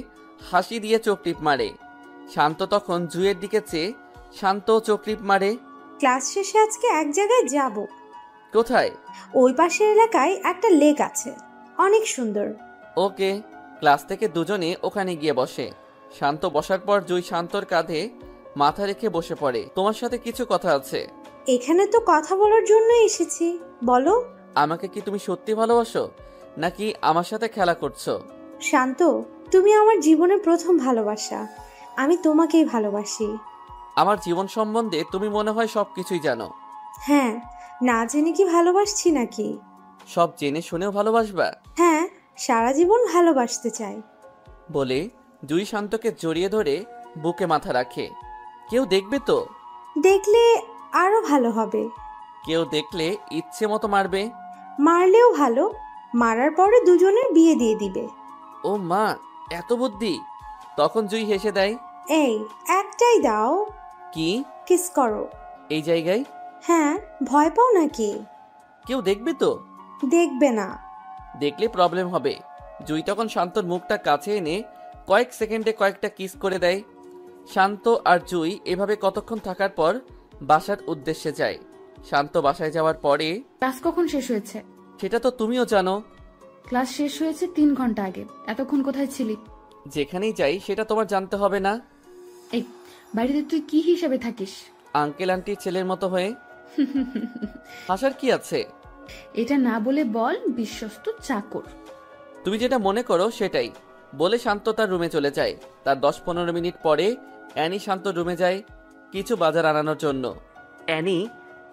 S2: হাসি দিয়ে চোখ টিপ মারে। শান্ত তখন জুইয়ের দিকে চেয়ে শান্ত চোখ টিপ মারে।
S5: ক্লাস শেষে আজকে এক জায়গায় যাব।
S2: কোথায়?
S5: ওই পাশের এলাকায় একটা লেক আছে, অনেক সুন্দর।
S2: ওকে। ক্লাস থেকে দুজনে ওখানে গিয়ে বসে। শান্ত বসার পর জুই শান্তর কাঁধে মাথা রেখে বসে পড়ে। তোমার সাথে কিছু কথা আছে।
S5: এখানে তো কথা বলার জন্য এসেছি, বলো।
S2: আমাকে কি তুমি সত্যি ভালোবাসো, নাকি আমার সাথে খেলা করছো?
S5: শান্ত, তুমি আমার জীবনের প্রথম ভালোবাসা। আমি তোমাকেই ভালোবাসি।
S2: আমার জীবন সম্বন্ধে তুমি মনে হয় সবকিছুই জানো।
S5: হ্যাঁ, না জেনে কি ভালোবাসছি নাকি?
S2: সব জেনে শুনেও ভালোবাসবা?
S5: হ্যাঁ, সারা জীবন ভালোবাসতে চাই।
S2: বলে জুই শান্তকে জড়িয়ে ধরে বুকে মাথা রাখে। কেউ দেখবে তো?
S5: দেখলে আরো ভালো হবে।
S2: কেউ দেখলে ইচ্ছে মতো মারবে।
S5: মারলেও ভালো, মারার পরে দুজনের বিয়ে দিয়ে দিবে।
S2: ও মা, এত বুদ্ধি! তখন জুই হেসে দেয়।
S5: এই, একটাই দাও।
S2: কি?
S5: কিস করো।
S2: এই জায়গায়?
S5: হ্যাঁ, ভয় পাও নাকি?
S2: কেউ দেখবে তো?
S5: দেখবে না।
S2: দেখলে প্রবলেম হবে। জুই তখন শান্তর মুখটা কাছে এনে কয়েক সেকেন্ডে কয়েকটা কিস করে দেয়। শান্ত আর জুই এভাবে কতক্ষণ থাকার পর বাসার উদ্দেশ্যে যায়। শান্ত বাসায় যাওয়ার পরে
S8: ক্লাস কখন শেষ হয়েছে?
S2: সেটা তো তুমিও জানো।
S8: ক্লাস শেষ হয়েছে 3 ঘন্টা আগে। এতক্ষণ কোথায় ছিলি?
S2: যেখানেই যাই সেটা তোমার জানতে হবে না।
S8: এই, বাড়িতে তুই কি হিসাবে থাকিস?
S2: আঙ্কেল আন্টির ছেলের মতো হয়ে। হাসার কি আছে?
S8: এটা না বলে বল বিশ্বস্ত চাকর।
S2: তুমি যেটা মনে করো সেটাই। বলে শান্ত তার রুমে চলে যায়। তার 10-15 মিনিট পরে অ্যানি শান্ত রুমে যায় কিছু বাজার আনানোর জন্য। অ্যানি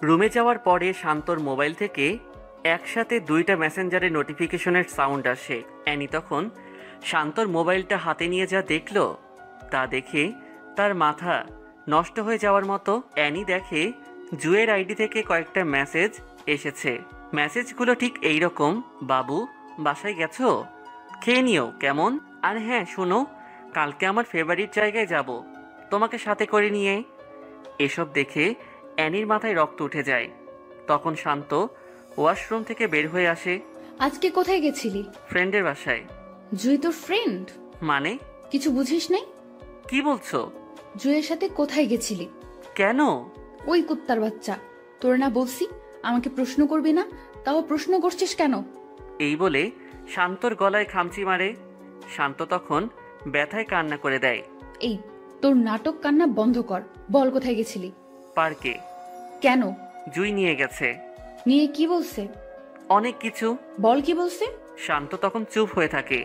S2: রুমে যাওয়ার পরে শান্তর মোবাইল থেকে একসাথে 2টা মেসেঞ্জারের নোটিফিকেশনের সাউন্ড আসে। অ্যানি তখন শান্তর মোবাইলটা হাতে নিয়ে যা দেখল, তা দেখে তার মাথা নষ্ট হয়ে যাওয়ার মতো। অ্যানি দেখে জুয়ের আইডি থেকে কয়েকটা মেসেজ এসেছে। মেসেজগুলো ঠিক এইরকম: বাবু, বাসায় গেছো? খেয়ে নিও কেমন? আর হ্যাঁ শোনো, কালকে আমার ফেভারিট জায়গায় যাব, তোমাকে সাথে করে নিয়ে। এসব দেখে অ্যানির মাথায় রক্ত উঠে যায়। তখন শান্ত ওয়াশরুম থেকে বের হয়ে আসে।
S8: আজকে কোথায় গেছিলি?
S2: ফ্রেন্ডের বাসায়।
S8: জুই তোর ফ্রেন্ড?
S2: মানে?
S8: কিছু বুঝিস নাই?
S2: কি বলছো?
S8: জুইয়ের সাথে কোথায় গেছিলি?
S2: কেন?
S8: ওই কুত্তার বাচ্চা, তোর না বলছি আমাকে প্রশ্ন করবি না, তাও প্রশ্ন করছিস কেন?
S2: এই বলে শান্তর গলায় খামচি মারে। শান্ত তখন ব্যথায় কান্না করে দেয়।
S8: এই, তোর নাটক কান্না বন্ধ কর। বল কোথায় গেছিলি?
S2: পার্কে।
S8: কেন?
S2: জুই নিয়ে গেছে।
S8: নিয়ে কি বলছে?
S2: অনেক কিছু।
S8: বল কি বলছে?
S2: শান্ত তখন চুপ হয়ে থাকে।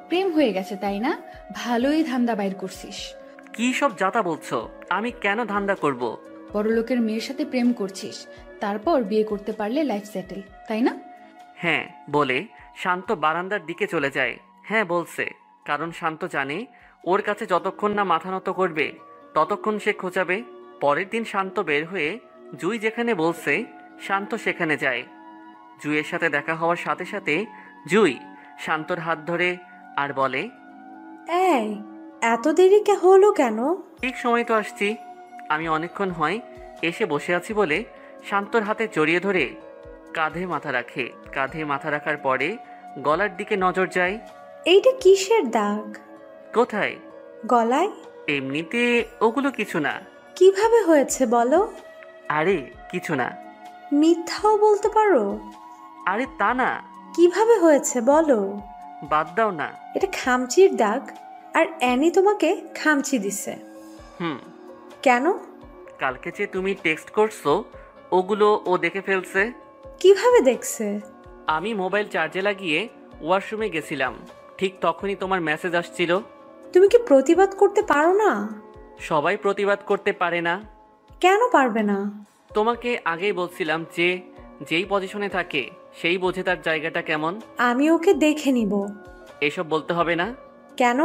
S8: প্রেম হয়ে গেছে তাই না? ভালোই ধান্দা বাইর করছিস।
S2: কি সব যাতা বলছো? আমি কেন ধান্দা করব?
S8: বড় লোকের মেয়ের সাথে প্রেম করছিস, তারপর বিয়ে করতে পারলে লাইফ সেটেল, তাই না?
S2: হ্যাঁ বলে শান্ত বারান্দার দিকে চলে যায়। হ্যাঁ বলছে, কারণ শান্ত জানে ওর কাছে যতক্ষণ না মাথা নত করবে ততক্ষণ সে খোঁচাবে। পরের দিন শান্ত বের হয়ে জুই যেখানে বলছে শান্ত সেখানে যায়। জুইয়ের সাথে দেখা হওয়ার সাথে সাথে জুই শান্তর হাত ধরে আর বলে,
S5: এই, এত দেরি হলো কেন?
S2: ঠিক সময় তো আসছি। আমি অনেকক্ষণ হয় এসে বসে আছি বলে শান্তর হাতে জড়িয়ে ধরে কাঁধে মাথা রাখে। কাঁধে মাথা রাখার পরে গলার দিকে নজর যায়।
S5: এইটা কিসের দাগ?
S2: কোথায়?
S5: গলায়।
S2: এমনিতে ওগুলো কিছু না।
S5: কিভাবে হয়েছে বলো?
S2: আরে কিছু না।
S5: মিথ্যাও বলতে পারো?
S2: আরে তা না।
S5: কিভাবে হয়েছে বলো?
S2: বাদ দাও না।
S5: এটা খামচির দাগ, আর অ্যানি তোমাকে খামচি দিছে।
S2: হুম।
S5: কেন?
S2: কালকে যে তুমি টেক্সট করছো ওগুলো ও দেখে ফেলছে।
S5: কিভাবে দেখছে?
S2: আমি মোবাইল চার্জে লাগিয়ে ওয়াশরুমে গেছিলাম, ঠিক তখনই তোমার মেসেজ আসছিল।
S5: তুমি কি প্রতিবাদ করতে পারো না?
S2: সবাই প্রতিবাদ করতে পারে না।
S5: কেন পারবে না?
S2: তোমাকে আগেই বলছিলাম যে যেই পজিশনে থাকে সেই বোঝে তার জায়গাটা কেমন।
S5: আমি ওকে দেখে নিব।
S2: এসব বলতে হবে না।
S5: কেন?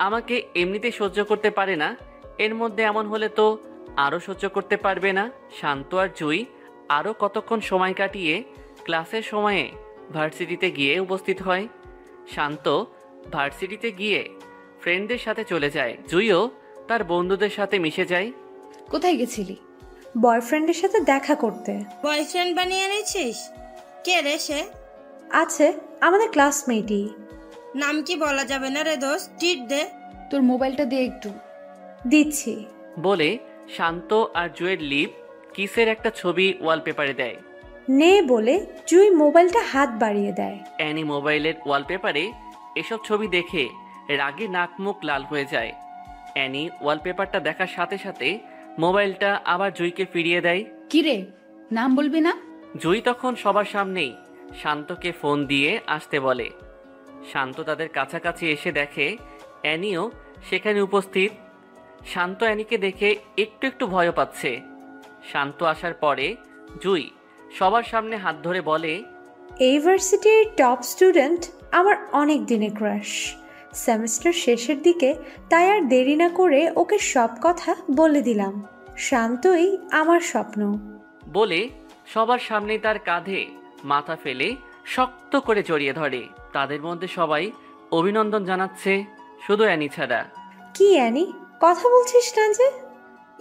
S2: আমাকে এমনিতে সহ্য করতে পারে না, এর মধ্যে এমন হলে তো আরও সহ্য করতে পারবে না। শান্ত আর জুই আরও কতক্ষণ সময় কাটিয়ে ক্লাসের সময়ে ভার্সিটিতে গিয়ে উপস্থিত হয়। শান্ত ভার্সিটিতে গিয়ে ফ্রেন্ডদের সাথে চলে যায়, জুইও তার বন্ধুদের সাথে মিশে যায়।
S8: কোথায় গেছিলি?
S5: বয়ফ্রেন্ডের সাথে দেখা করতে।
S6: বয়ফ্রেন্ড বানিয়ে নিয়েছিস? কে রে সে?
S5: আছে, আমাদের ক্লাসমেটই।
S6: নাম কি বলা যাবে না রে দোস্ত, ট্রিট দে।
S8: তোর মোবাইলটা দে একটু।
S5: দিচ্ছি।
S2: বলে শান্ত আর জুয়ের লিপ কিসের একটা ছবি ওয়ালপেপারে দেয়।
S5: নে বলে জুই মোবাইলটা হাত বাড়িয়ে দেয়।
S2: অ্যানি মোবাইলের ওয়ালপেপারে এসব ছবি দেখে রাগে নাক মুখ লাল হয়ে যায়। অ্যানি ওয়ালপেপারটা দেখার সাথে সাথে মোবাইলটা আবার জুইকে ফিরিয়ে দেয়।
S8: কিরে, নাম বলবি না?
S2: জুই তখন সবার সামনেই শান্তকে ফোন দিয়ে আসতে বলে। শান্ত তাদের কাছাকাছি এসে দেখে অ্যানিও সেখানে উপস্থিত। শান্ত অ্যানিকে দেখে একটু একটু ভয় পাচ্ছে। শান্ত আসার পরে জুই সবার সামনে হাত ধরে বলে,
S5: এই ভার্সিটির টপ স্টুডেন্ট আমার অনেক দিনের ক্রাশ। সেমিস্টার শেষের দিকে, তাই আর দেরি না করে ওকে সব কথা বলে দিলাম। শান্তই আমার স্বপ্ন।
S2: বলে সবার সামনে তার কাঁধে মাথা ফেলে শক্ত করে জড়িয়ে ধরে। তাদের মধ্যে সবাই অভিনন্দন জানাচ্ছে, শুধু অ্যানি ছাড়া।
S5: কি অ্যানি, কথা বলছিস না যে?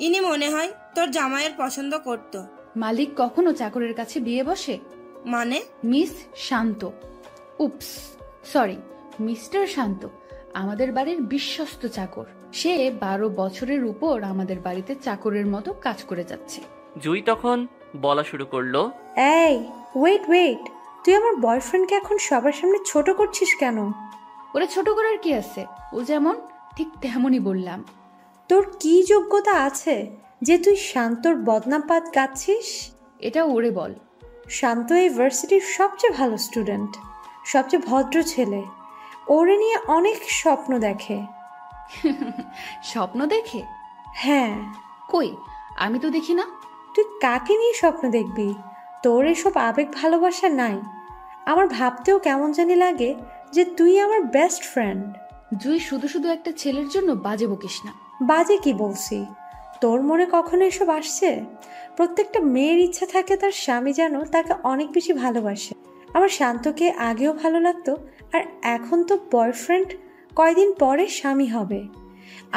S6: ইনি মনে হয় তোর জামাইয়ের পছন্দ করতো।
S8: মালিক কখনো চাকরের কাছে বিয়ে বসে?
S6: মানে?
S8: মিস শান্ত, উপস সরি, মিস্টার শান্ত আমাদের বাড়ির বিশ্বস্ত চাকর। সে 12 বছরের উপর আমাদের বাড়িতে চাকরের মতো কাজ করে যাচ্ছে।
S2: জুই তখন বলা শুরু করলো,
S5: এই ওয়েট, তুই আমার বয়ফ্রেন্ডকে এখন সবার সামনে ছোট করছিস কেন?
S8: ওরা ছোট করার কি আছে? ও যেমন ঠিক তেমনই বললাম।
S5: তোর কি যোগ্যতা আছে যে তুই শান্তর বদনাম পাত গাচ্ছিস?
S8: এটা ওরে বল।
S5: শান্ত এই ভার্সিটির সবচেয়ে ভালো স্টুডেন্ট, সবচেয়ে ভদ্র ছেলে। ওরে নিয়ে অনেক স্বপ্ন দেখে।
S8: স্বপ্ন দেখে?
S5: হ্যাঁ।
S8: কই, আমি তো দেখি না।
S5: তুই কাকে নিয়ে স্বপ্ন দেখবি? তোর এসব আবেগ ভালোবাসা নাই। আমার ভাবতেও কেমন জানি লাগে যে তুই আমার বেস্ট ফ্রেন্ড।
S8: জুই, শুধু শুধু একটা ছেলের জন্য বাজে বকিস না।
S5: বাজে কি বলছি? তোর মনে কখনো এসব আসছে? প্রত্যেকটা মেয়ের ইচ্ছা থাকে তার স্বামী যেন তাকে অনেক বেশি ভালোবাসে। আমার শান্তকে আগেও ভালো লাগতো, আর এখন তো বয়ফ্রেন্ড, কয়দিন পরে স্বামী হবে।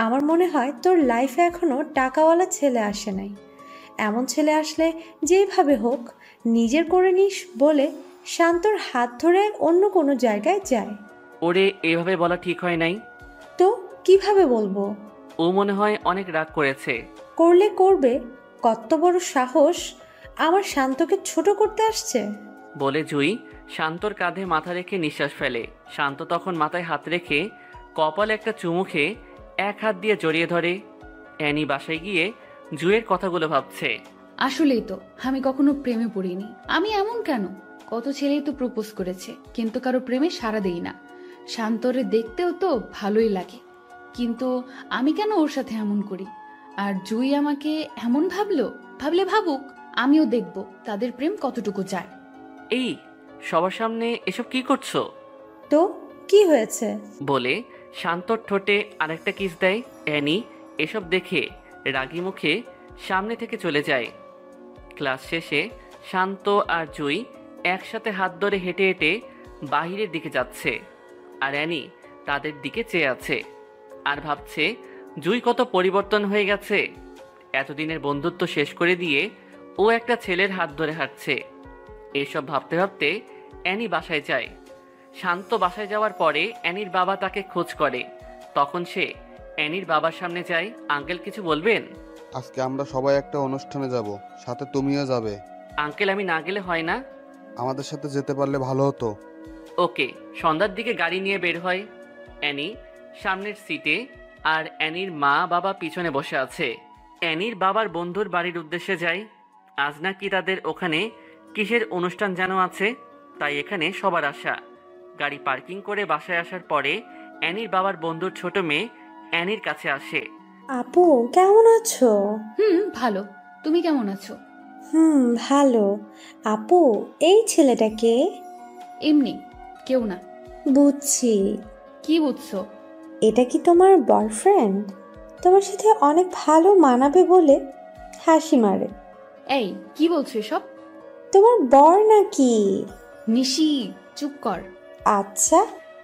S5: আমার মনে হয় তোর লাইফে এখনো টাকাওয়ালা ছেলে আসে নাই। এমন ছেলে আসলে যেইভাবে হোক নিজের করে নিস বলে শান্তর হাত ধরে অন্য কোনো জায়গায় যায়।
S2: ওরে এভাবে বলা ঠিক হয় নাই।
S5: তো কিভাবে বলবো?
S2: ও মনে হয় অনেক রাগ করেছে।
S5: করলে করবে, কত বড় সাহস আমার শান্তকে ছোট করতে আসছে।
S2: বলে জুই শান্তর কাঁধে মাথা রেখে নিঃশ্বাস ফেলে। শান্ত তখন মাথায় হাত রেখে কপালে একটা চুমু খেয়ে এক হাত দিয়ে জড়িয়ে ধরে। অ্যানি বাসায় গিয়ে জুইয়ের কথাগুলো ভাবছে।
S8: আসলেই তো আমি কখনো প্রেমে পড়িনি। আমি এমন কেন? কত ছেলেই তো প্রপোজ করেছে, কিন্তু কারো প্রেমে সাড়া দেই না। শান্তরে দেখতেও তো ভালোই লাগে, কিন্তু আমি কেন ওর সাথে এমন করি? আর জুই আমাকে এমন ভাবলে ভাবুক, আমিও দেখব তাদের প্রেম কতটুকু যায়।
S2: এই সবার সামনে এসব কি করছো?
S5: তো কি হয়েছে?
S2: বলে শান্তর ঠোঁটে আরেকটা কিস দেয়। অ্যানি এসব দেখে রাগী মুখে সামনে থেকে চলে যায়। ক্লাস শেষে শান্ত আর জুই একসাথে হাত ধরে হেঁটে হেঁটে বাহিরের দিকে যাচ্ছে, আর অ্যানি তাদের দিকে চেয়ে আছে আর ভাবছে জুই কত পরিবর্তন হয়ে গেছে। এতদিনের বন্ধুত্ব শেষ করে দিয়ে ও একটা ছেলের হাত ধরে হাঁটছে। এসব ভাবতে ভাবতে অ্যানি বাসায় যায়। শান্ত বাসায় যাওয়ার পরে অ্যানির বাবা তাকে খোঁজ করে। তখন সে অ্যানির বাবার সামনে যায়। আঙ্কেল কিছু বলবেন?
S9: আজকে আমরা সবাই একটা অনুষ্ঠানে যাব, সাথে তুমিও যাবে।
S2: আঙ্কেল আমি না গেলে হয় না?
S9: আমাদের সাথে যেতে পারলে ভালো হতো।
S2: ওকে। সন্ধ্যার দিকে গাড়ি নিয়ে বের হয়। অ্যানি সামনের সিটে আর অ্যানির মা বাবা পিছনে বসে আছে। অ্যানির বাবার বন্ধুর বাড়ির উদ্দেশ্যে যায়। আজ নাকি তাদের ওখানে কিসের অনুষ্ঠান যেন আছে, তাই এখানে সবার আসা। গাড়ি পার্কিং করে বাসায় আসার পরে অ্যানির বাবার বন্ধুর ছোট মেয়ে অ্যানির কাছে আসে।
S5: আপু কেমন আছো?
S8: ভালো। তুমি কেমন আছো?
S5: ভালো। আপু এই ছেলেটাকে?
S8: এমনি কেউ না।
S5: বুঝছি।
S8: কি বুঝছো?
S5: এটা কি তোমার বয়ফ্রেন্ড? তোমার সাথে অনেক ভালো মানাবে বলে হাসি মারে।
S8: এই কি বলছো এসব?
S5: তোমার বর নাকি?
S8: নিশি চুপ কর।
S5: আচ্ছা।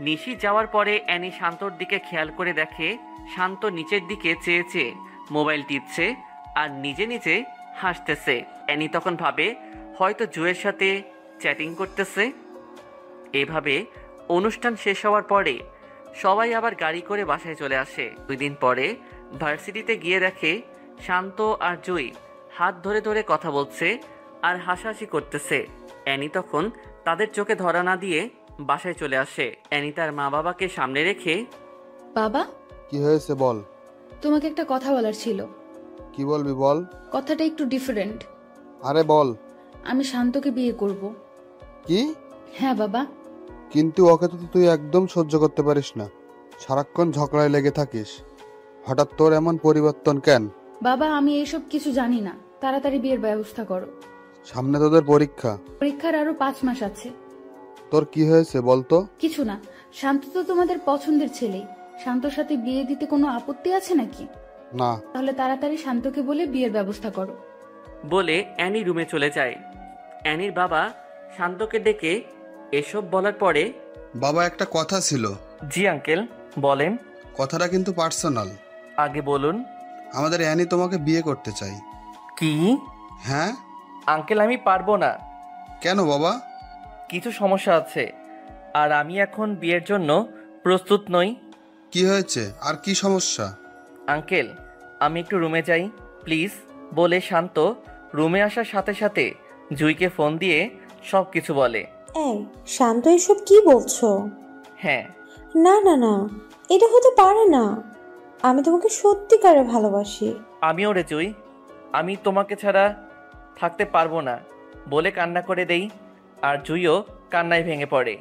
S2: নিশি যাওয়ার পরে অ্যানি শান্তর দিকে খেয়াল করে দেখে শান্ত নিচের দিকে চেয়ে চেয়ে মোবাইল টিপছে আর নিজে নিজে হাসতেছে। অ্যানি তখন ভাবে হয়তো জুয়ের সাথে চ্যাটিং করতেছে। এভাবে অনুষ্ঠান শেষ হওয়ার পরে সবাই আবার গাড়ি করে বাসায় চলে আসে। 2 দিন পরে ভার্সিটিতে গিয়ে দেখে শান্ত আর জুই হাত ধরে ধরে কথা বলছে আর হাসাহাসি করতেছে। অ্যানি তখন তাদের চোখে ধরা না দিয়ে বাসায় চলে আসে। অ্যানি তার মা বাবাকে সামনে রেখে,
S8: বাবা
S9: কি হয়েছে বল।
S8: তোমাকে একটা কথা বলার ছিল।
S9: কি বলবি বল।
S8: কথাটা একটু ডিফারেন্ট।
S9: আরে বল।
S8: আমি শান্তকে বিয়ে করব।
S9: কি?
S8: হ্যাঁ বাবা।
S9: কিন্তু ওকে তো তুই একদম সহ্য করতে পারিস না, সারাক্ষণ ঝগড়ায় লেগে থাকিস। হঠাৎ তোর এমন পরিবর্তন কেন?
S8: বাবা আমি এসব কিছু জানি না, তাড়াতাড়ি বিয়ের ব্যবস্থা করো।
S9: সামনে তোদের পরীক্ষা।
S8: পরীক্ষার আরো 5 মাস আছে।
S9: তোর কি হয়েছে বলতো?
S8: কিছু না, শান্ত তো তোমাদের পছন্দের ছেলেই। শান্তর সাথে বিয়ে দিতে কোনো আপত্তি আছে নাকি?
S9: না।
S8: তাহলে তাড়াতাড়ি শান্তকে বলে বিয়ের ব্যবস্থা করো।
S2: বলে অ্যানি রুমে চলে যায়। অ্যানির বাবা শান্তকে ডেকে এসব বলার পরে,
S9: বাবা একটা কথা ছিল।
S2: জি আঙ্কেল বলেন।
S9: কথাটা কিন্তু পার্সোনাল।
S2: আগে বলুন।
S9: আমাদের অ্যানি তোমাকে বিয়ে করতে চাই।
S2: কি?
S9: হ্যাঁ।
S2: আঙ্কেল আমি পারবো না।
S9: কেন বাবা?
S2: কিছু সমস্যা আছে আর আমি এখন বিয়ের জন্য প্রস্তুত নই।
S9: কি হয়েছে আর কি সমস্যা?
S2: আঙ্কেল আমি একটু রুমে যাই প্লিজ। বলে শান্ত রুমে আসার সাথে সাথে জুইকে ফোন দিয়ে সব কিছু বলে।
S5: এই শান্ত এসব কি বলছো?
S2: হ্যাঁ।
S5: না না না, এটা হতে পারে না। আমি তোমাকে সত্যিকারে ভালোবাসি।
S2: আমিও রে জুই, আমি তোমাকে ছাড়া থাকতে পারবো না বলে কান্না করে দেই আর জুইও কান্নায় ভেঙে পড়ে।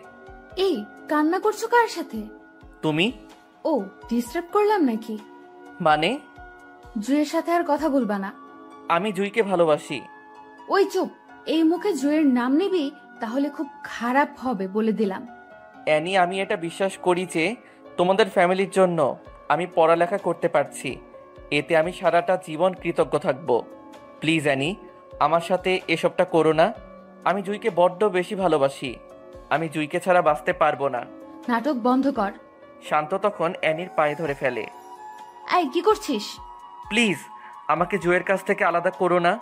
S8: এই কান্না করছো কার সাথে?
S2: তুমি?
S8: ও ডিস্টার্ব করলাম নাকি?
S2: মানে?
S8: জুয়ের সাথে আর কথা বলবা না।
S2: আমি জুইকে ভালোবাসি।
S8: ওই চুপ, এই মুখে জুয়ের নাম নিবি তাহলে খুব খারাপ হবে বলে দিলাম।
S2: অ্যানি আমি এটা বিশ্বাস করি যে তোমাদের ফ্যামিলির জন্য আমি পড়ালেখা করতে পারছি, এতে আমি সারাটা জীবন কৃতজ্ঞ থাকব। প্লিজ অ্যানি আমার সাথে এসবটা করো না। আমি জুইকে বড্ড বেশি ভালোবাসি, আমি জুইকে ছাড়া বাঁচতে পারবো না।
S8: নাটক বন্ধ কর।
S2: শান্ত তখন অ্যানির পায়ে ধরে ফেলে।
S8: এই কি করছিস?
S2: প্লিজ আমাকে জুইয়ের কাছ থেকে আলাদা করো না,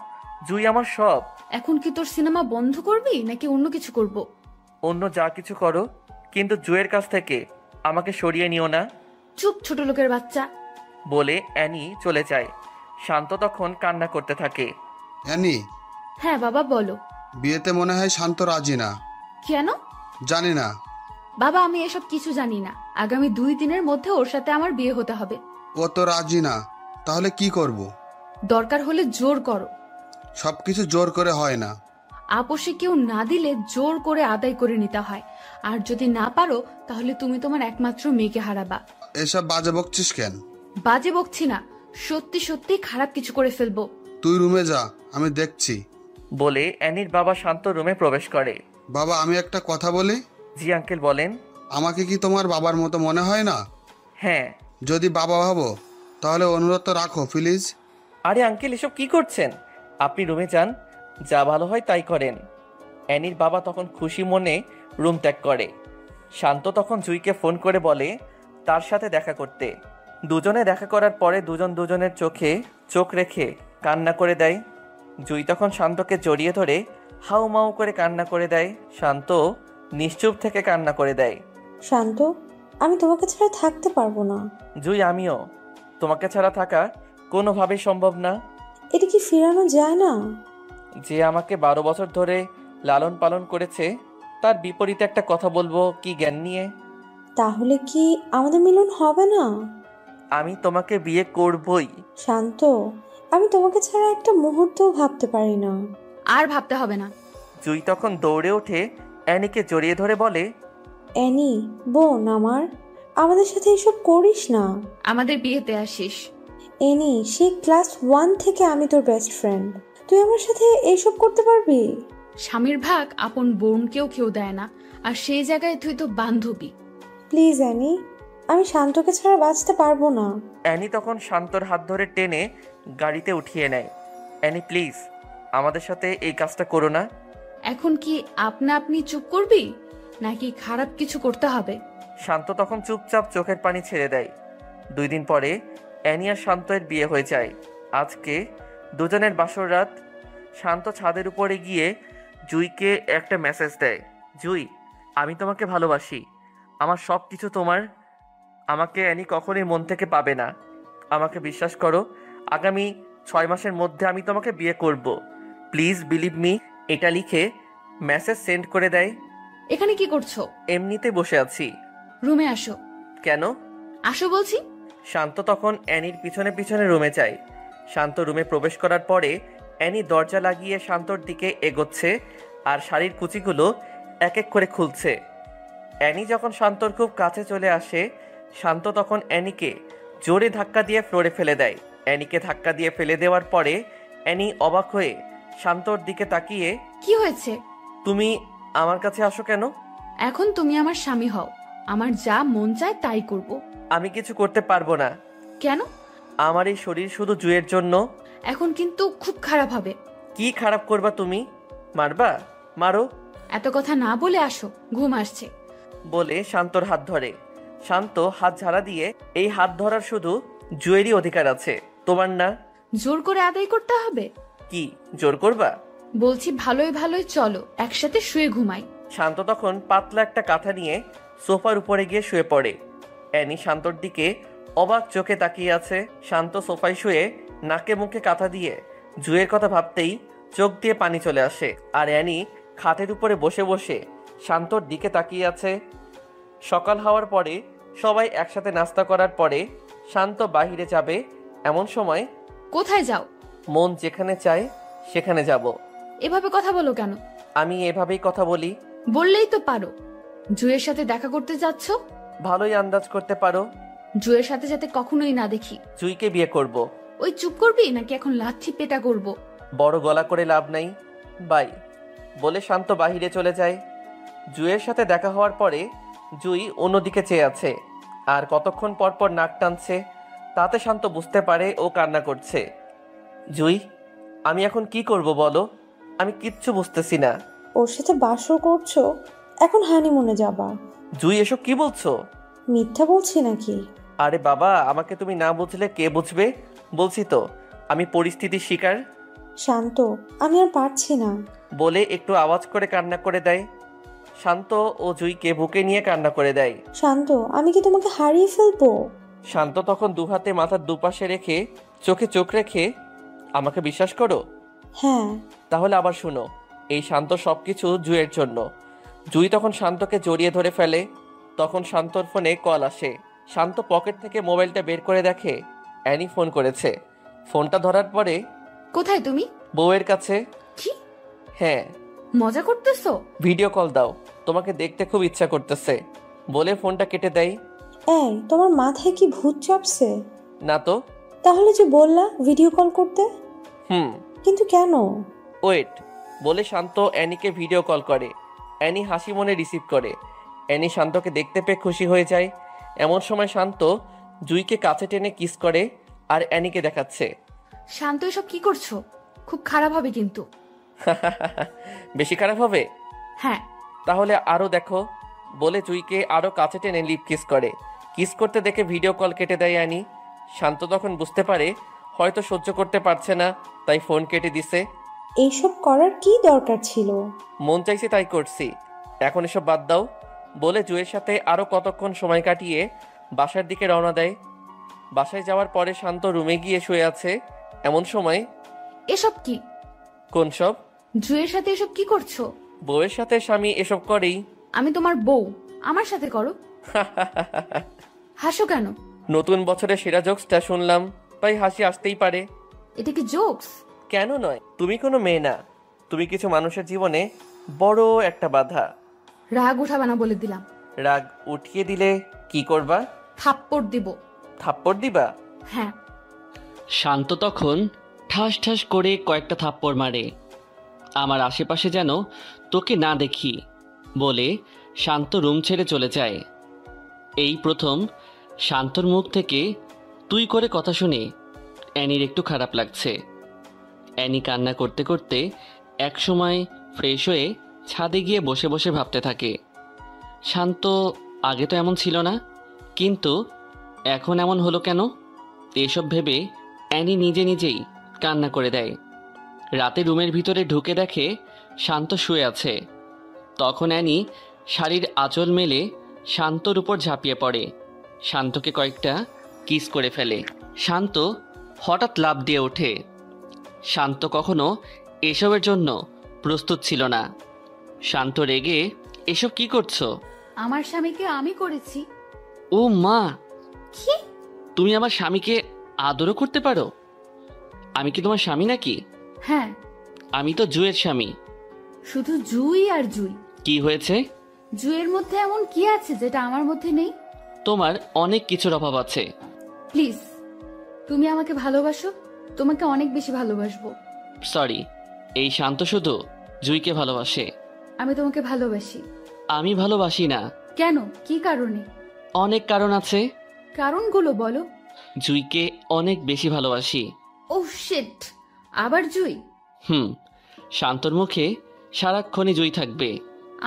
S2: জুই আমার সব।
S8: এখন কি তোর সিনেমা বন্ধ করবি নাকি অন্য কিছু করব?
S2: অন্য যা কিছু করো, কিন্তু জুইয়ের কাছ থেকে আমাকে সরিয়ে নিও না।
S8: চুপ ছোট লোকের বাচ্চা।
S2: বলে অ্যানি চলে যায়। শান্ত তখন কান্না করতে থাকে।
S9: অ্যানি।
S8: হ্যাঁ বাবা বলো।
S9: বিয়েতে মনে হয় শান্ত রাজি না।
S8: কেন?
S9: জানি না
S8: বাবা আমি এসব কিছু জানি না। আগামী 2 দিনের মধ্যে ওর সাথে আমার বিয়ে হতে হবে।
S9: ও তো রাজি না, তাহলে কি করব?
S8: দরকার হলে জোর করো।
S9: সবকিছু জোর করে হয় না।
S8: আপোষে কেউ না দিলে জোর করে আদায় করে নিতে হয়। আর যদি না পারো তাহলে তুমি তোমার একমাত্র মেয়েকে হারাবা।
S9: এসব বাজে বকছিস কেন?
S8: বাজে বকছি না, সত্যি সত্যি খারাপ কিছু করে ফেলবো।
S9: তুই রুমে যা, আমি দেখছি।
S2: বলে অ্যানির বাবা শান্ত রুমে প্রবেশ করে।
S9: বাবা আমি একটা কথা বলি।
S2: জি আঙ্কেল বলেন।
S9: আমাকে কি তোমার বাবার মতো মনে হয় না?
S2: হ্যাঁ।
S9: যদি বাবা ভাবো তাহলে অনুরোধ তো রাখো প্লিজ।
S2: আরে আঙ্কেল এসব কি করছেন? আপনি রুমে যান, যা ভালো হয় তাই করেন। অ্যানির বাবা তখন খুশি মনে রুম ত্যাগ করে। শান্ত তখন জুইকে ফোন করে বলে তার সাথে দেখা করতে। দুজনে দেখা করার পরে দুজন দুজনের চোখে চোখ রেখে কান্না করে দেয়। জুই তখন শান্তকে জড়িয়ে ধরে হাউ মাউ করে কান্না করে দেয়। শান্ত নিশ্চুপ থেকে কান্না করে দেয়।
S5: শান্ত আমি তোমাকে ছাড়া থাকতে পারবো না।
S2: জুই আমিও, তোমাকে ছাড়া থাকা কোনোভাবেই সম্ভব না।
S5: এটা কি ফেরানো যায় না?
S2: যে আমাকে 12 বছর ধরে লালন পালন করেছে তার বিপরীতে একটা কথা বলবো কি জ্ঞান নিয়ে?
S5: তাহলে কি আমাদের মিলন হবে না?
S2: আমি তোমাকে বিয়ে করবই।
S5: শান্ত, আমি তোমাকে ছাড়া একটা মুহূর্তও ভাবতে পারি না।
S8: আর ভাবতে হবে না।
S2: জুই তখন দৌড়ে ওঠে, অ্যানিকে জড়িয়ে ধরে বলে,
S5: অ্যানি বোন আমার, আমাদের সাথে এসব করিস না।
S8: আমাদের বিয়েতে আসিস।
S5: অ্যানি, সে ক্লাস 1 থেকে আমি তোর বেস্ট ফ্রেন্ড, তুই আমার সাথে এসব করতে পারবি?
S8: স্বামীর ভাগ আপন বোনকেও কেউ দেয় না, আর সেই জায়গায় তুই তো বান্ধবী।
S5: প্লিজ অ্যানি, আমি শান্তকে ছাড়া বাঁচতে পারবো না।
S2: অ্যানি তখন শান্তর হাত ধরে টেনে গাড়িতে উঠিয়ে নেয়। অ্যানি প্লিজ, আমাদের সাথে এই কাজটা করো না।
S8: এখন কি আপনা আপনি চুপ করবি, নাকি খারাপ কিছু করতে হবে?
S2: শান্ত তখন চুপচাপ চোখের পানি ছেড়ে দেয়। 2 দিন পরে অ্যানি আর শান্তের বিয়ে হয়ে যায়। আজকে দুজনের বাসর রাত। শান্ত ছাদের উপরে গিয়ে জুইকে একটা মেসেজ দেয়, জুই আমি তোমাকে ভালোবাসি, আমার সব কিছু তোমার, আমাকে অ্যানি কখনোই মন থেকে পাবে না, আমাকে বিশ্বাস করো, আগামী 6 মাসের মধ্যে আমি তোমাকে বিয়ে করব, প্লিজ বিলিভ মি। এটা লিখে মেসেজ সেন্ড করে দেয়।
S8: এখানে কি করছো?
S2: এমনিতে বসে আছি।
S8: রুমে আসো।
S2: কেন?
S8: আসো বলছি।
S2: শান্ত তখন অ্যানির পিছনে পিছনে রুমে যায়। শান্ত রুমে প্রবেশ করার পরে অ্যানি দরজা লাগিয়ে শান্তর দিকে এগোচ্ছে আর শাড়ির কুচিগুলো এক এক করে খুলছে। অ্যানি যখন শান্তর খুব কাছে চলে আসে, শান্ত তখন অ্যানিকে জোরে ধাক্কা দিয়ে ফ্লোরে ফেলে দেয়। অ্যানিকে ধাক্কা দিয়ে ফেলে দেওয়ার পরে অ্যানি অবাক হয়ে শান্তর দিকে তাকিয়ে,
S8: কি হয়েছে?
S2: তুমি আমার কাছে আসো কেন?
S8: এখন তুমি আমার স্বামী হও, আমার যা মন চায় তাই করব।
S2: আমি কিছু করতে পারবো না।
S8: কেন?
S2: আমার এই শরীর শুধু জুয়ের জন্য।
S8: এখন কিন্তু খুব খারাপ হবে।
S2: কি খারাপ করবা তুমি? মারবা? মারো।
S8: এত কথা না বলে আসো, ঘুম আসছে।
S2: বলে শান্তর হাত ধরে। শান্ত হাত ঝাড়া দিয়ে, এই হাত ধরার শুধু জুয়েরই অধিকার আছে, তোমার না।
S8: জোর করে আদায় করতে হবে?
S2: কি জোর করবা?
S8: বলছি ভালোই ভালোই চলো একসাথে শুয়ে ঘুমাই।
S2: শান্ত তখন পাতলা একটা কাঁথা নিয়ে সোফার উপরে গিয়ে শুয়ে পড়ে। অ্যানি শান্তর দিকে অবাক চোখে তাকিয়ে আছে। শান্ত সোফায় শুয়ে নাকে মুখে কাঁথা দিয়ে জুয়ের কথা ভাবতেই চোখ দিয়ে পানি চলে আসে। আর অ্যানি খাটের উপরে বসে বসে শান্তর দিকে তাকিয়ে আছে। সকাল হওয়ার পরে সবাই একসাথে নাস্তা করার পরে শান্ত বাহিরে যাবে। এমন সময়,
S8: কোথায় যাও?
S2: মন যেখানে চায় সেখানে যাব।
S8: এভাবে কথা বলো কেন?
S2: আমি এভাবেই কথা বলি।
S8: বললেই তো পারো। জুয়ের সাথে দেখা করতে যাচ্ছ?
S2: ভালোই আন্দাজ করতে পারো।
S8: জুয়ের সাথে যাতে কখনোই না দেখি।
S2: জুইকে বিয়ে করব।
S8: ওই চুপ করবি নাকি এখন লাথি পেটা করব?
S2: বড় গলা করে লাভ নাই, বাই। বলে শান্ত বাহিরে চলে যায়। জুয়ের সাথে দেখা হওয়ার পরে জুই অন্যদিকে চেয়ে আছে আর কতক্ষণ পর পর নাক টানছে। তাতে শান্ত বুঝতে পারে ও কান্না করছে। জুই, আমি এখন কি করব বলো? আমি কিচ্ছু বুঝতেছি না।
S5: ওর সাথে বাসর করছো, এখন হানিমুনে যাবা।
S2: জুই, এসব কি বলছো?
S5: মিথ্যা বলছি নাকি?
S2: আরে বাবা, আমাকে তুমি না বুঝলে কে বুঝবে? বলছি তো আমি পরিস্থিতির শিকার।
S5: শান্ত, আমি আর পারছি না।
S2: বলে একটু আওয়াজ করে কান্না করে দেয়। শান্ত ও জুইকে বুকে নিয়ে কান্না করে দেয়।
S5: শান্ত, আমি কি তোমাকে হারিয়ে ফেলবো?
S2: শান্ত তখন দুহাতে মাথার দুপাশে রেখে চোখে চোখ রেখে, আমাকে বিশ্বাস করো?
S5: হ্যাঁ।
S2: তাহলে আবার শুনো, এই শান্ত সবকিছু জুইয়ের জন্য। জুই তখন শান্তকে জড়িয়ে ধরে ফেলে। তখন শান্তর ফোনে কল আসে। শান্ত পকেট থেকে মোবাইলটা বের করে দেখে অ্যানি ফোন করেছে। ফোনটা ধরার পরে,
S8: কোথায় তুমি?
S2: বউয়ের কাছে।
S8: কি?
S2: হ্যাঁ।
S8: মজা করতেছো?
S2: ভিডিও কল দাও, তোমাকে দেখতে খুব ইচ্ছা করতেছে। বলে ফোনটা কেটে দেয়।
S5: এই, তোমার মাথায় কি ভূত চাপছে?
S2: না তো।
S5: তাহলে যে বললা ভিডিও কল করতে। কিন্তু কেন?
S2: ওয়েট। বলে শান্ত অ্যানিকে ভিডিও কল করে। অ্যানি হাসি মনে রিসিভ করে। অ্যানি শান্তকে দেখতে পেয়ে খুশি হয়ে যায়। এমন সময় শান্ত জুইকে কাছে টেনে কিস করে আর অ্যানিকে দেখাচ্ছে।
S8: শান্ত, এসব কি করছো? খুব খারাপ হবে কিন্তু।
S2: বেশি খারাপ হবে?
S8: হ্যাঁ।
S2: তাহলে আরো দেখো। বলে জুইকে আরো কাছে টেনে লিপ কিস করে। কিস করতে দেখে ভিডিও কল কেটে দেয় অ্যানি। শান্ত তখন বুঝতে পারে হয়তো সহ্য করতে পারছে না, তাই ফোন কেটে দিছে।
S5: এইসব করার কি দরকার ছিল?
S2: মন চাইছে তাই করছি, এখন এসব বাদ দাও। বলে জুয়ের সাথে আরো কতক্ষণ সময় কাটিয়ে বাসার দিকে রওনা দেয়। বাসায় যাওয়ার পরে শান্ত রুমে গিয়ে শুয়ে আছে। এমন সময়,
S8: এসব কি?
S2: কোন সব?
S8: জুয়ের সাথে এসব কি করছো?
S2: বউয়ের সাথে স্বামী এসব করেই।
S8: আমি তোমার বউ, আমার সাথে করো। হাসো কেন?
S2: নতুন বছরের সেরা জোকসটা শুনলাম, তাই হাসি আসতেই পারে।
S8: এটা কি জোকস?
S2: কেন নয়? তুমি কোনো মেয়ে না, তুমি কিছু মানুষের জীবনে বড় একটা বাধা।
S8: রাগ উঠাবা না বলে দিলাম।
S2: রাগ উঠিয়ে দিলে কি করবা?
S8: থাপ্পড় দিব।
S2: থাপ্পড় দিবা?
S8: হ্যাঁ।
S10: শান্ত তখন ঠাস ঠাস করে কয়েকটা থাপ্পড় মারে। আমার আশেপাশে যেন তোকে না দেখি বলে শান্ত রুম ছেড়ে চলে যায়। এই প্রথম শান্তর মুখ থেকে তুই করে কথা শুনে অ্যানির একটু খারাপ লাগছে। অ্যানি কান্না করতে করতে একসময় ফ্রেশ হয়ে ছাদে গিয়ে বসে বসে ভাবতে থাকে, শান্ত আগে তো এমন ছিল না, কিন্তু এখন এমন হলো কেন? এসব ভেবে অ্যানি নিজে নিজেই কান্না করে দেয়। রাতে রুমের ভিতরে ঢুকে দেখে শান্ত শুয়ে আছে। তখন অ্যানি শাড়ির আঁচল মেলে শান্তর উপর ঝাঁপিয়ে পড়ে, শান্তকে কয়েকটা কিস করে ফেলে। শান্ত হঠাৎ লাফ দিয়ে ওঠে। শান্ত কখনো এসবের জন্য প্রস্তুত ছিল না। শান্ত রেগে, এসব কি করছো?
S8: আমার স্বামীকে আমি করেছি।
S10: ও মা,
S8: কি?
S10: তুমি আমার স্বামীকে আদরও করতে পারো? আমি কি তোমার স্বামী নাকি?
S8: হ্যাঁ।
S10: আমি তো জুয়ের স্বামী।
S8: শুধু জুই আর জুই।
S10: কি হয়েছে?
S8: জুয়ের মধ্যে এমন কি আছে যেটা আমার মধ্যে নেই?
S10: তোমার অনেক কিছুর অভাব আছে।
S8: প্লিজ, তুমি আমাকে ভালোবাসো, তোমাকে অনেক বেশি ভালোবাসবো।
S10: সরি, এই শান্ত শুধু জুইকে ভালোবাসে।
S8: আমি তোমাকে ভালোবাসি।
S10: আমি ভালোবাসি না।
S8: কেন? কি কারণে?
S10: অনেক কারণ আছে।
S8: কারণগুলো বলো।
S10: জুইকে অনেক বেশি ভালোবাসি।
S8: ও শিট, আবার জুই?
S10: শান্তর মুখে সারাক্ষণই জুই থাকবে।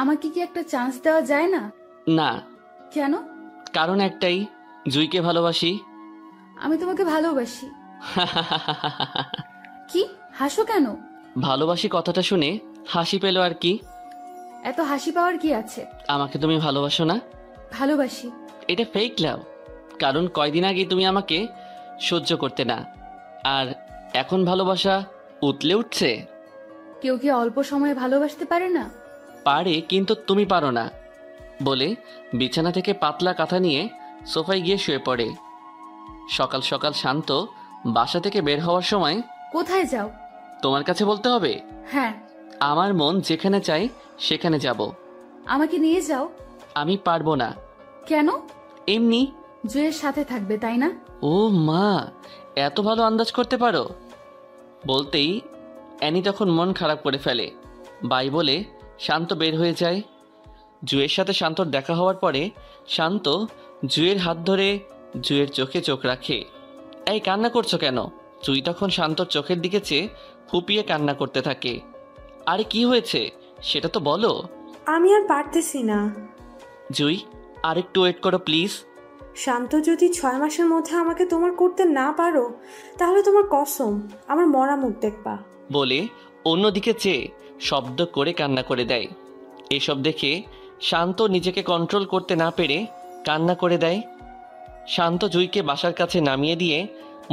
S8: আমাকে কি একটা চান্স দেওয়া যায় না?
S10: না।
S8: কেন?
S10: কারণ একটাই, জুইকে ভালোবাসি।
S8: আমি তোমাকে ভালোবাসি। কি হাসো কেন?
S10: ভালোবাসি কথাটা শুনে হাসি পেল আর কি।
S8: এত হাসি পাওয়ার কি আছে?
S10: আমাকে তুমি ভালোবাসো না?
S8: ভালোবাসি।
S10: এটা ফেক লাভ, কারণ কয়দিন আগে তুমি আমাকে সহ্য করতে না, আর এখন ভালোবাসা উতলে উঠছে।
S8: কেউ কি অল্প সময়ে ভালোবাসতে পারে না?
S10: পারে, কিন্তু তুমি পারো না। বলে বিছানা থেকে পাতলা কাঁথা নিয়ে সোফায় গিয়ে শুয়ে পড়ে। সকাল সকাল শান্ত বাসা থেকে বের হওয়ার সময়,
S8: কোথায় যাও?
S10: তোমার কাছে বলতে হবে?
S8: হ্যাঁ।
S10: আমার মন যেখানে চাই সেখানে যাব।
S8: আমাকে নিয়ে যাও।
S10: আমি পারবো না।
S8: কেন?
S10: এমনি।
S8: জুয়ের সাথে থাকবে তাই না?
S10: ও মা, এত ভালো আন্দাজ করতে পারো। বলতেই অ্যানি তখন মন খারাপ করে ফেলে। বাই বলে শান্ত বের হয়ে যায়। জুয়ের সাথে শান্তর দেখা হওয়ার পরে শান্ত জুয়ের হাত ধরে জুয়ের চোখে চোখ রাখে। এই কান্না করছো কেন? জুই তখন শান্তর চোখের দিকে চেয়ে ফুপিয়ে কান্না করতে থাকে। আরে কি হয়েছে সেটা তো বলো।
S5: আমি আর পারতেছি না।
S10: জুই, আরেকটু ওয়েট করো প্লিজ।
S5: শান্ত, যদি 6 মাসের মধ্যে আমাকে তোমার করতে না পারো, তাহলে তোমার কসম আমার মরা মুখ দেখবা।
S10: বলে অন্যদিকে চেয়ে শব্দ করে কান্না করে দেয়। এসব দেখে শান্ত নিজেকে কন্ট্রোল করতে না পেরে কান্না করে দেয়। শান্ত জুইকে বাসার কাছে নামিয়ে দিয়ে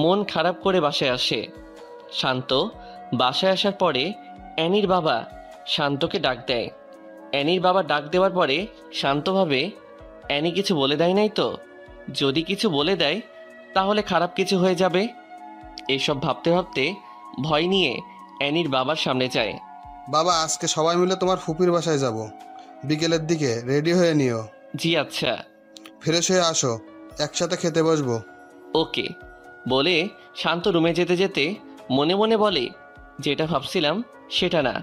S10: মন খারাপ করে বাসায় আসে। শান্ত বাসায় আসার পরে অ্যানির বাবা শান্তকে ডাক দেয়। অ্যানির বাবা ডাক দেওয়ার পরে শান্ত ভাবে, অ্যানি কিছু বলে দেয় নাই তো? যদি কিছু বলে দেয় তাহলে খারাপ কিছু হয়ে যাবে। এসব ভাবতে ভাবতে ভয় নিয়ে অ্যানির বাবার সামনে যায়।
S9: বাবা, আজকে সবাই মিলে তোমার ফুপির বাসায় যাব, বিকেলের দিকে রেডি হয়ে নিও।
S10: জি আচ্ছা।
S9: ফ্রেশ হয়ে আসো, একসাথে খেতে বসবো।
S10: ওকে। বলে শান্ত রুমে যেতে যেতে মনে মনে বলে, যেটা ভাবছিলাম সেটা না।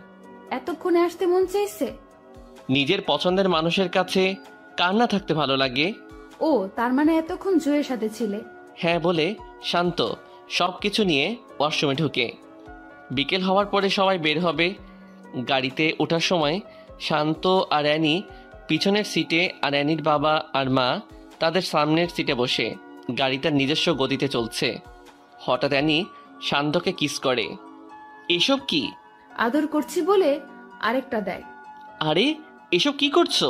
S8: এতক্ষণে আসতে মন চাইছে?
S10: নিজের পছন্দের মানুষের কাছে কার না থাকতে ভালো লাগে?
S8: ও, তার মানে এতক্ষণ জুয়ের সাথে ছিলে?
S10: হ্যাঁ বলে শান্ত সব কিছু নিয়ে ওয়াশরুমে ঢুকে। বিকেল হওয়ার পরে সবাই বের হবে। গাড়িতে ওঠার সময় শান্ত আর অ্যানি পিছনের সিটে, আর অ্যানির বাবা আর মা তাদের সামনের সিটে বসে। গাড়ি তার নিজস্ব গতিতে চলছে। হঠাৎ অ্যানি শান্তকে কিস করে। এসব কি?
S8: আদর করছি বলে আরেকটা দেয়।
S10: আরে এসব কি করছো?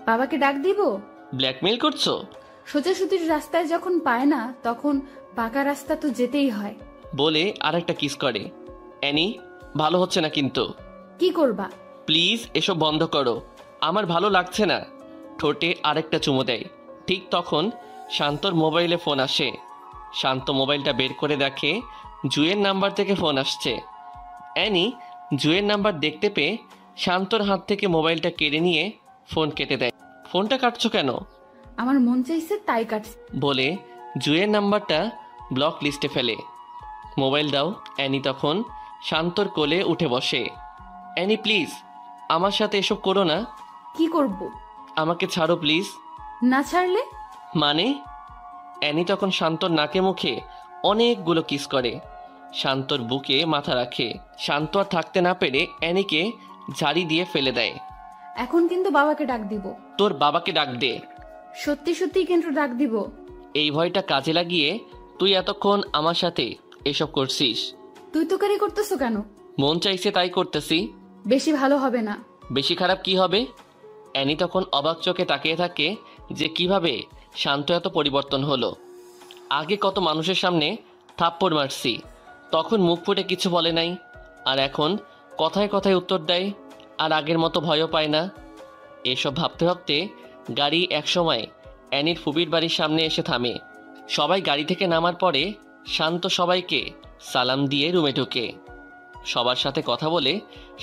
S8: বাবাকে ডাক দিব?
S10: ব্ল্যাকমেল করছো?
S8: সোজাসুজির রাস্তায় যখন পায় না তখন বাঁকা রাস্তা তো যেতেই হয়।
S10: বলে আরেকটা কিস করে। অ্যানি ভালো হচ্ছে না কিন্তু।
S8: কি করবা?
S10: প্লিজ এসব বন্ধ করো, আমার ভালো লাগছে না। ঠোঁটে আরেকটা চুমু দেয়। ঠিক তখন শান্তর মোবাইলে ফোন আসে। শান্ত মোবাইলটা বের করে দেখে জুয়ের নাম্বার থেকে ফোন আসছে। অ্যানি জুয়ের নাম্বার দেখতে পেয়ে শান্তর হাত থেকে মোবাইলটা কেড়ে নিয়ে ফোন কেটে দেয়। ফোনটা কাটছো কেন?
S8: আমার মন চাইছে তাই কাটছি।
S10: বলে জুয়ের নাম্বারটা ব্লক লিস্টে ফেলে। মোবাইল দাও। অ্যানি তখন শান্তর কোলে উঠে বসে। অ্যানি প্লিজ আমার সাথে এসব করো না।
S8: কি করব?
S10: আমাকে ছাড়ো প্লিজ।
S8: না ছাড়লে?
S10: মানে? অ্যানি তখন শান্তর নাকে মুখে অনেকগুলো কিস করে। শান্তর বুকে মাথা রাখে। শান্ত আর থাকতে না পেরে অ্যানিকে ঝাড়ি দিয়ে ফেলে দেয়।
S8: এখন কিন্তু বাবাকে ডাক দিব।
S10: তোর বাবাকে ডাক দে।
S8: সত্যি সত্যি কিন্তু ডাক দিব।
S10: এই ভয়টা কাজে লাগিয়ে তুই এতক্ষণ আমার সাথে এসব করছিস।
S8: তুই তোকারি করতেছো কেন?
S10: মন চাইছে তাই করতেছি।
S8: বেশি ভালো হবে না।
S10: বেশি খারাপ কি হবে? অ্যানি তখন অবাক চোখে তাকিয়ে থাকে যে কিভাবে শান্ত এত পরিবর্তন হলো। আগে কত মানুষের সামনে থাপ্পড় মারছি, তখন মুখ ফুটে কিছু বলে নাই, আর এখন কথায় কথায় উত্তর দেয়, আর আগের মতো ভয়ও পায় না। এসব ভাবতে ভাবতে গাড়ি একসময় অ্যানির ফুবির বাড়ির সামনে এসে থামে। সবাই গাড়ি থেকে নামার পরে শান্ত সবাইকে সালাম দিয়ে রুমে ঢুকে। সবার সাথে কথা বলে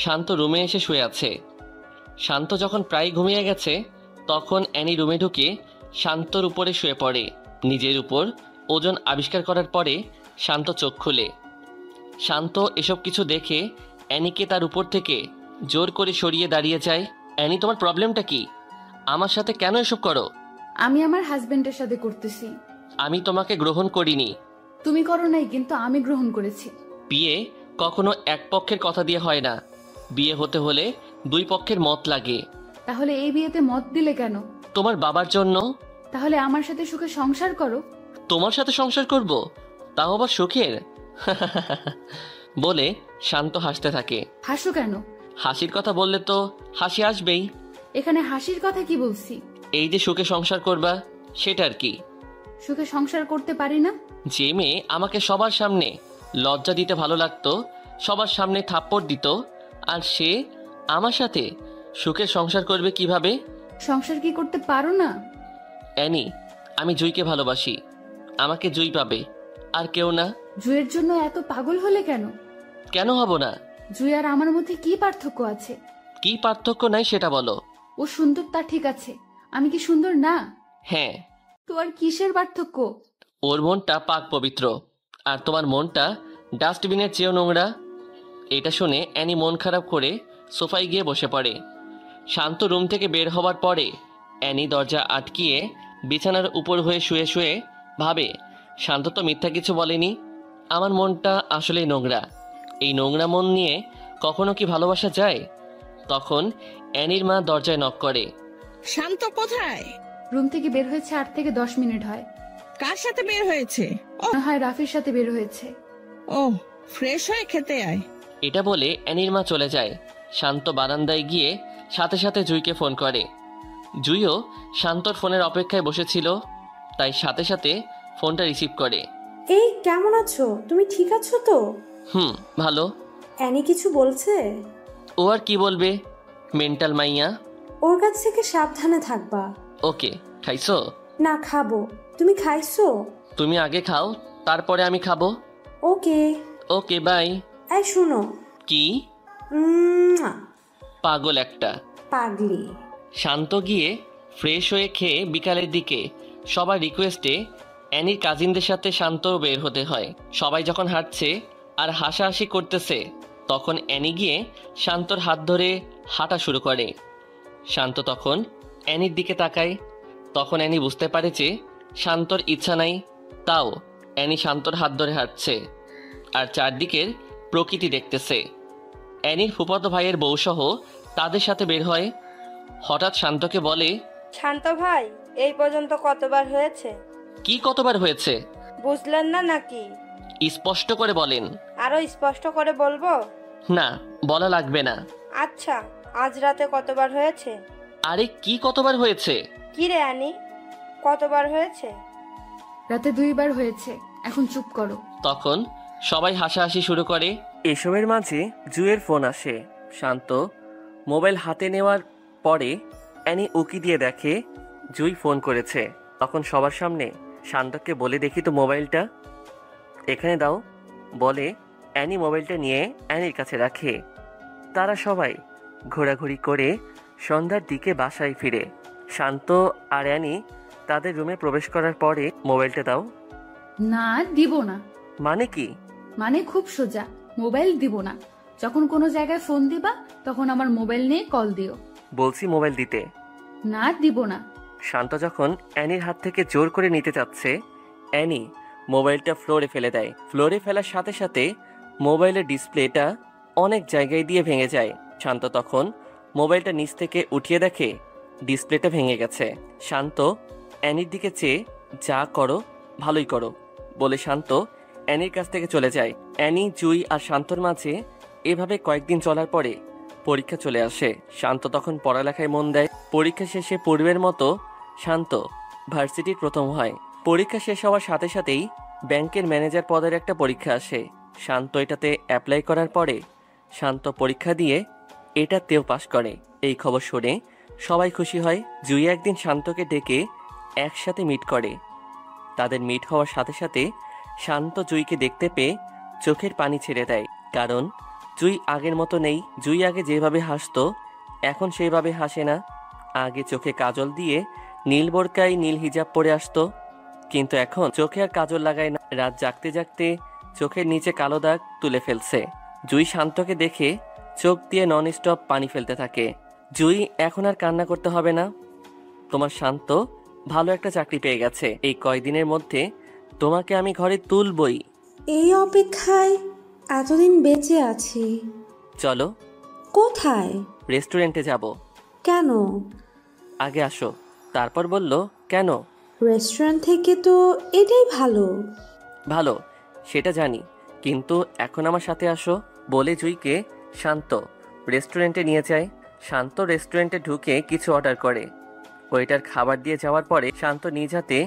S10: শান্ত রুমে এসে শুয়ে আছে। শান্ত যখন প্রায় ঘুমিয়ে গেছে তখন অ্যানি রুমে ঢুকে শান্তর উপরে শুয়ে পড়ে। নিজের উপর ওজন আবিষ্কার করার পরে শান্ত চোখ খুলে। শান্ত এসব কিছু দেখে অ্যানিকে তার উপর থেকে জোর করে সরিয়ে দাঁড়িয়ে যায়। অ্যানি তোমার প্রবলেমটা কি? আমার সাথে কেন এসব করো?
S8: আমি আমার হাজবেন্ডের সাথে করতেছি।
S10: আমি তোমাকে গ্রহণ করিনি।
S8: তুমি করো নাই, কিন্তু আমি গ্রহণ করেছি।
S10: বিয়ে কখনো এক পক্ষের কথা দিয়ে হয় না, বিয়ে হতে হলে দুই পক্ষের মত লাগে।
S8: তাহলে এই বিয়েতে মত দিলে কেন?
S10: তোমার বাবার জন্য।
S8: তাহলে আমার সাথে সুখে সংসার করো।
S10: তোমার সাথে সংসার করব, তাও আবার সুখের? বলে শান্ত হাসতে থাকে।
S8: হাসো কেন?
S10: হাসির কথা বললে তো হাসি আসবেই।
S8: এখানে হাসির কথা কি বলছি?
S10: এই যে সুখে সংসার করবা সেটা আর কি।
S8: সুখে সংসার করতে পারি না?
S10: যে মেয়ে আমাকে সবার সামনে লজ্জা দিতে ভালো লাগতো, সবার সামনে থাপ্পড় দিত, আর সে আমার সাথে সুখের সংসার করবে কিভাবে?
S8: সংসার কি করতে পারো না?
S10: অ্যানি, আমি জুইকে ভালোবাসি, আমাকে জুই পাবে, আর কেউ না।
S8: জুয়ের জন্য এত পাগল হলে কেন?
S10: কেন হব না?
S8: জুই আর আমার মধ্যে কি পার্থক্য আছে?
S10: কি পার্থক্য নাই সেটা বলো।
S8: ও সুন্দর, তা ঠিক আছে, আমি কি সুন্দর না?
S10: হ্যাঁ।
S8: তো আর কিসের পার্থক্য?
S10: ওর মনটা পাক পবিত্র, আর তোমার মনটা ডাস্টবিনের চেয়েও নোংরা। এটা শুনে অ্যানি মন খারাপ করে সোফায় গিয়ে বসে পড়ে। শান্ত রুম থেকে বের হওয়ার পরে অ্যানি দরজা আটকিয়ে বিছানার উপর হয়ে শুয়ে শুয়ে ভাবে, শান্ত তো মিথ্যা কিছু বলেনি, আমার মনটা আসলেই নোংরা। এই নোংরা মন নিয়ে কখনো কি ভালোবাসা যায়? তখন অ্যানির মা দরজায় নক করে।
S7: শান্ত কোথায়?
S8: রুম থেকে বের হয়েছে 8 থেকে 10 মিনিট হয়।
S7: কার সাথে বের হয়েছে?
S8: মনে হয় রাফির সাথে বের হয়েছে।
S7: ও, ফ্রেশ হয়ে খেতে আয়।
S10: এটা বলে অ্যানির মা চলে যায়। শান্ত বারান্দায় গিয়ে সাথে সাথে জুইকে ফোন করে। জুইও শান্তর ফোনের অপেক্ষায় বসেছিল, তাই সাথে সাথে ফোনটা রিসিভ করে।
S5: এই কেমন আছো? তুমি ঠিক আছো তো?
S10: ভালো।
S5: অ্যানি কিছু বলছে?
S10: ও আর কি বলবে, মেন্টাল মাইয়া।
S5: ওর কাছ থেকে সাবধানে থাকবা।
S10: ওকে। খাইছো?
S5: না, খাবো। তুমি খাইছো?
S10: তুমি আগে খাও, তারপরে আমি খাবো।
S5: ওকে।
S10: ওকে, বাই।
S5: এই শুনো।
S10: কি? পাগল একটা।
S5: পাগলি।
S10: শান্ত গিয়ে ফ্রেশ হয়ে খেয়ে বিকালের দিকে সবার রিকোয়েস্টে অ্যানির কাজিনদের সাথে শান্ত বের হতে হয়। সবাই যখন হাঁটছে আর হাসাহাসি করতেছে তখন অ্যানি গিয়ে শান্তর হাত ধরে হাঁটা শুরু করে। শান্ত তখন অ্যানির দিকে তাকায়। তখন অ্যানি বুঝতে পারে যে শান্তর ইচ্ছা নাই, তাও অ্যানি শান্তর হাত ধরে হাঁটছে আর চারদিকের প্রকৃতি দেখতেছে। অ্যানির ফুফাতো ভাইয়ের বউসহ তাদের সাথে বের হয়। হঠাৎ শান্তকে বলে,
S6: শান্ত ভাই, এই পর্যন্ত কতবার হয়েছে?
S10: কি কতবার হয়েছে?
S6: বুঝলেন না নাকি?
S10: স্পষ্ট করে বলেন।
S6: আরো স্পষ্ট করে বলবো?
S10: না, বলা লাগবে না।
S6: আচ্ছা, আজ রাতে কতবার হয়েছে?
S10: আরে কি কতবার হয়েছে?
S6: কি রে আনি, কতবার হয়েছে?
S8: রাতে 2 বার হয়েছে, এখন চুপ করো।
S10: তখন সবাই হাসাহাসি শুরু করে। এসবের মাঝে জুয়ের ফোন আসে। শান্ত মোবাইল হাতে নেওয়ার পরে অ্যানি উকি দিয়ে দেখে জুই ফোন করেছে। তখন সবার সামনে শান্তকে বলে, দেখি তো মোবাইলটা এখানে দাও বলে অ্যানি মোবাইলটা নিয়ে অ্যানির কাছে রাখে। তারা সবাই ঘোরাঘুরি করে সন্ধ্যার দিকে বাসায় ফিরে। শান্ত আর অ্যানি তাদের রুমে প্রবেশ করার পরে, মোবাইলটা দাও।
S8: না, দিব না।
S10: মানে কি?
S8: মানে খুব সোজা, মোবাইল দিব না। যখন কোনো জায়গায় ফোন দিবা তখন আমার মোবাইল নিয়ে কল দিও।
S10: বলছি মোবাইল দিতে।
S8: না, দিব না।
S10: শান্ত যখন অ্যানির হাত থেকে জোর করে নিতে চাচ্ছে, অ্যানি মোবাইলটা ফ্লোরে ফেলে দেয়। ফ্লোরে ফেলার সাথে সাথে মোবাইলের ডিসপ্লেটা অনেক জায়গায় দিয়ে ভেঙে যায়। শান্ত তখন মোবাইলটা নিচ থেকে উঠিয়ে দেখে ডিসপ্লেটা ভেঙে গেছে। শান্ত অ্যানির দিকে চেয়ে, যা করো ভালোই করো বলে শান্ত অ্যানির কাছ থেকে চলে যায়। অ্যানি, জুই আর শান্তর মাঝে এভাবে কয়েকদিন চলার পরে পরীক্ষা চলে আসে। শান্ত তখন পড়ালেখায় মন দেয়। পরীক্ষা শেষে পূর্বের মতো শান্ত ভার্সিটির প্রথম হয়। পরীক্ষা শেষ হওয়ার সাথে সাথেই ব্যাংকের ম্যানেজার পদের একটা পরীক্ষা আসে। শান্ত এটাতে অ্যাপ্লাই করার পরে শান্ত পরীক্ষা দিয়ে এটাতেও পাশ করে। এই খবর শুনে সবাই খুশি হয়। জুই একদিন শান্তকে ডেকে একসাথে মিট করে। তাদের মিট হওয়ার সাথে সাথে শান্ত জুইকে দেখতে পেয়ে চোখের পানি ছেড়ে দেয়, কারণ জুই আগের মতো নেই। জুই আগে যেভাবে হাসতো এখন সেইভাবে হাসে না। আগে চোখে কাজল দিয়ে নীল বোরকায় নীল হিজাব পরে আসতো, কিন্তু এখন চোখে আর কাজল লাগায় না। রাত জাগতে জাগতে চোখের নিচে কালো দাগ তুলে ফেলছে। জুই শান্তকে দেখে চোখ দিয়ে নন স্টপ পানি ফেলতে থাকে। জুই, এখন আর কান্না করতে হবে না। তোমার শান্ত ভালো একটা চাকরি পেয়ে গেছে। এই কয়দিনের মধ্যে তোমাকে আমি ঘরে তুলবই।
S5: এই অপেক্ষায় এতদিন বেঁচে আছি।
S10: চলো।
S5: কোথায়?
S10: রেস্টুরেন্টে যাব।
S5: কেন?
S10: আগে আসো। তারপর বলল, কেন?
S5: রেস্টুরেন্ট থেকে তো এটাই ভালো।
S10: ভালো সেটা জানি, কিন্তু এখন আমার সাথে আসো বলে জুইকে শান্ত রেস্টুরেন্টে নিয়ে যায়। শান্ত রেস্টুরেন্টে ঢুকে কিছু অর্ডার করে। ওইটার খাবার দিয়ে যাওয়ার পরে শান্ত নিজ হাতে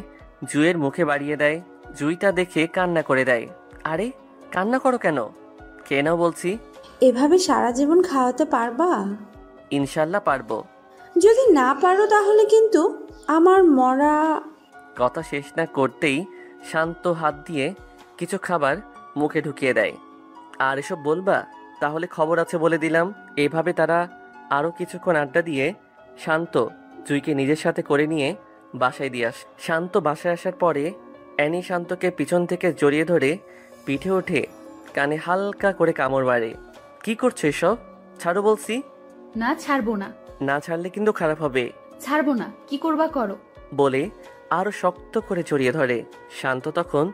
S10: জুইয়ের মুখে বাড়িয়ে দেয়। জুইটা দেখে কান্না করে দেয়। আরে কান্না করো কেন? খেয়ে নাও বলছি।
S5: এভাবে সারা জীবন খাওয়াতে পারবা?
S10: ইনশাল্লাহ পারবো।
S5: যদি না পারো তাহলে কিন্তু আমার মরা।
S10: কথা শেষ না করতেই শান্ত হাত দিয়ে কিছু খাবার মুখে ঢুকিয়ে দেয়। আর এসব বলবা? তাহলে খবর আছে বলে দিলাম। এভাবে তারা আরও কিছুক্ষণ আড্ডা দিয়ে শান্ত জুইকে নিজের সাথে করে নিয়ে বাসায় দিয়ে আসে। শান্ত বাসায় আসার পরে অ্যানি শান্তকে পিছন থেকে জড়িয়ে ধরে পিঠে ওঠে কানে হালকা করে কামড় মারে। কি করছো এসব? ছাড়ো বলছি।
S8: না, ছাড়বো না।
S10: না ছাড়লে কিন্তু খারাপ হবে।
S8: ছাড়বো না, কি করবা করো
S10: বলে আরো শক্ত করে জড়িয়ে ধরে। শান্ত তখন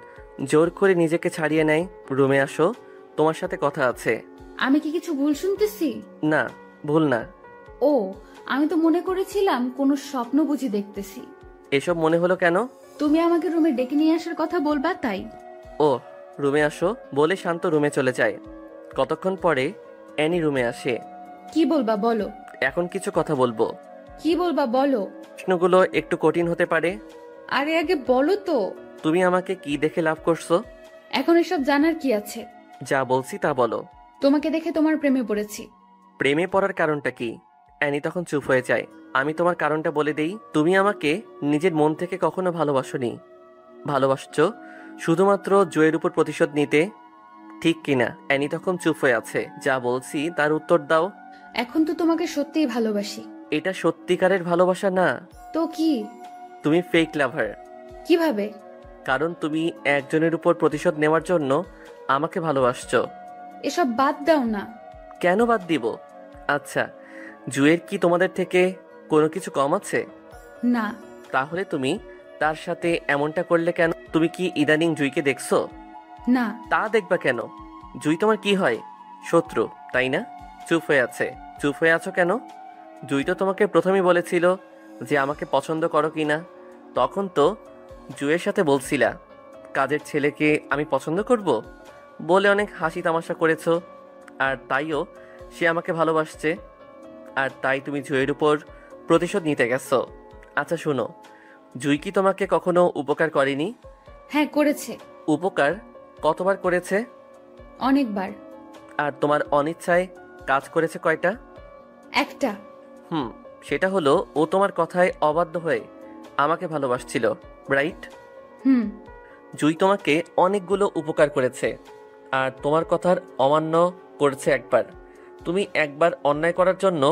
S10: জোর করে নিজেকে ছাড়িয়ে নেয়। রুমে আসো, তোমার সাথে কথা আছে।
S8: আমি কি কিছু ভুল শুনতেছি?
S10: না, ভুল না।
S8: ও, আমি তো মনে করেছিলাম কোনো স্বপ্ন বুঝি দেখতেছি।
S10: এসব মনে হলো কেন?
S8: তুমি আমাকে রুমে ডেকে নিয়ে আসার কথা বলবা তাই।
S10: ও, রুমে আসো বলে শান্ত রুমে চলে যায়। কতক্ষণ পরে অ্যানি রুমে আসে।
S8: কি বলবা বলো।
S10: এখন কিছু কথা বলবো।
S8: কি বলবা বলো।
S10: প্রশ্নগুলো একটু কঠিন হতে পারে।
S8: আরে আগে বলো তো।
S10: তুমি আমাকে কি দেখে লাভ করছো?
S8: এখন এসব জানার কি আছে?
S10: যা বলছি তা বলো।
S8: তোমাকে দেখে তোমার প্রেমে পড়েছি।
S10: প্রেমে পড়ার কারণটা কি? অ্যানি তখন চুপ হয়ে যায়। আমি তোমার কারণটা বলে দেই। তুমি আমাকে নিজের মন থেকে কখনো ভালোবাসোনি। ভালোবাসছো শুধুমাত্র জয়ের উপর প্রতিশোধ নিতে, ঠিক কিনা? অ্যানি তখন চুপ হয়ে আছে। যা বলছি তার উত্তর দাও।
S8: এখন তো তোমাকে সত্যিই ভালোবাসি।
S10: এটা সত্যিকারের ভালোবাসা না
S8: তো কি?
S10: তুমি ফেক লাভার।
S8: কিভাবে?
S10: কারণ তুমি একজনের উপর প্রতিশোধ নেওয়ার জন্য আমাকে ভালোবাসছো।
S8: এসব বাদ দাও না।
S10: কেন বাদ দিব? আচ্ছা, জুয়ের কি তোমাদের থেকে কোনো কিছু কম আছে?
S8: না।
S10: তাহলে তুমি তার সাথে এমনটা করলে কেন? তুমি কি ইদানিং জুইকে দেখছো?
S8: না।
S10: তা দেখবা কেন? জুই তোমার কি হয়? শত্রু, তাই না? চুপ হয়ে আছে। চুপ হয়ে আছো কেন? জুই তো তোমাকে প্রথমেই বলেছিল যে আমাকে পছন্দ করো কিনা। তখন তো জুয়ের সাথে বলছিলা কাজের ছেলেকে আমি পছন্দ করব বলে অনেক হাসি তামাশা করেছো। আর তাইও সে আমাকে ভালোবাসছে, আর তাই তুমি জুয়ের উপর প্রতিশোধ নিতে গেছো। আচ্ছা শোনো, জুই কি তোমাকে কখনো উপকার করেনি?
S8: হ্যাঁ করেছে।
S10: উপকার কতবার করেছে?
S8: অনেকবার।
S2: আর তোমার অনিচ্ছায় কাজ করেছে কয়টা?
S8: একটা।
S2: সেটা হলো ও তোমার কথায় অবাধ্য হয়ে আমাকে ভালোবাসছিল, রাইট?
S8: হুম।
S2: জুই তোমাকে অনেকগুলো উপকার করেছে আর তোমার কথার অমান্য করেছে একবার। তুমি একবার অন্যায় করার জন্য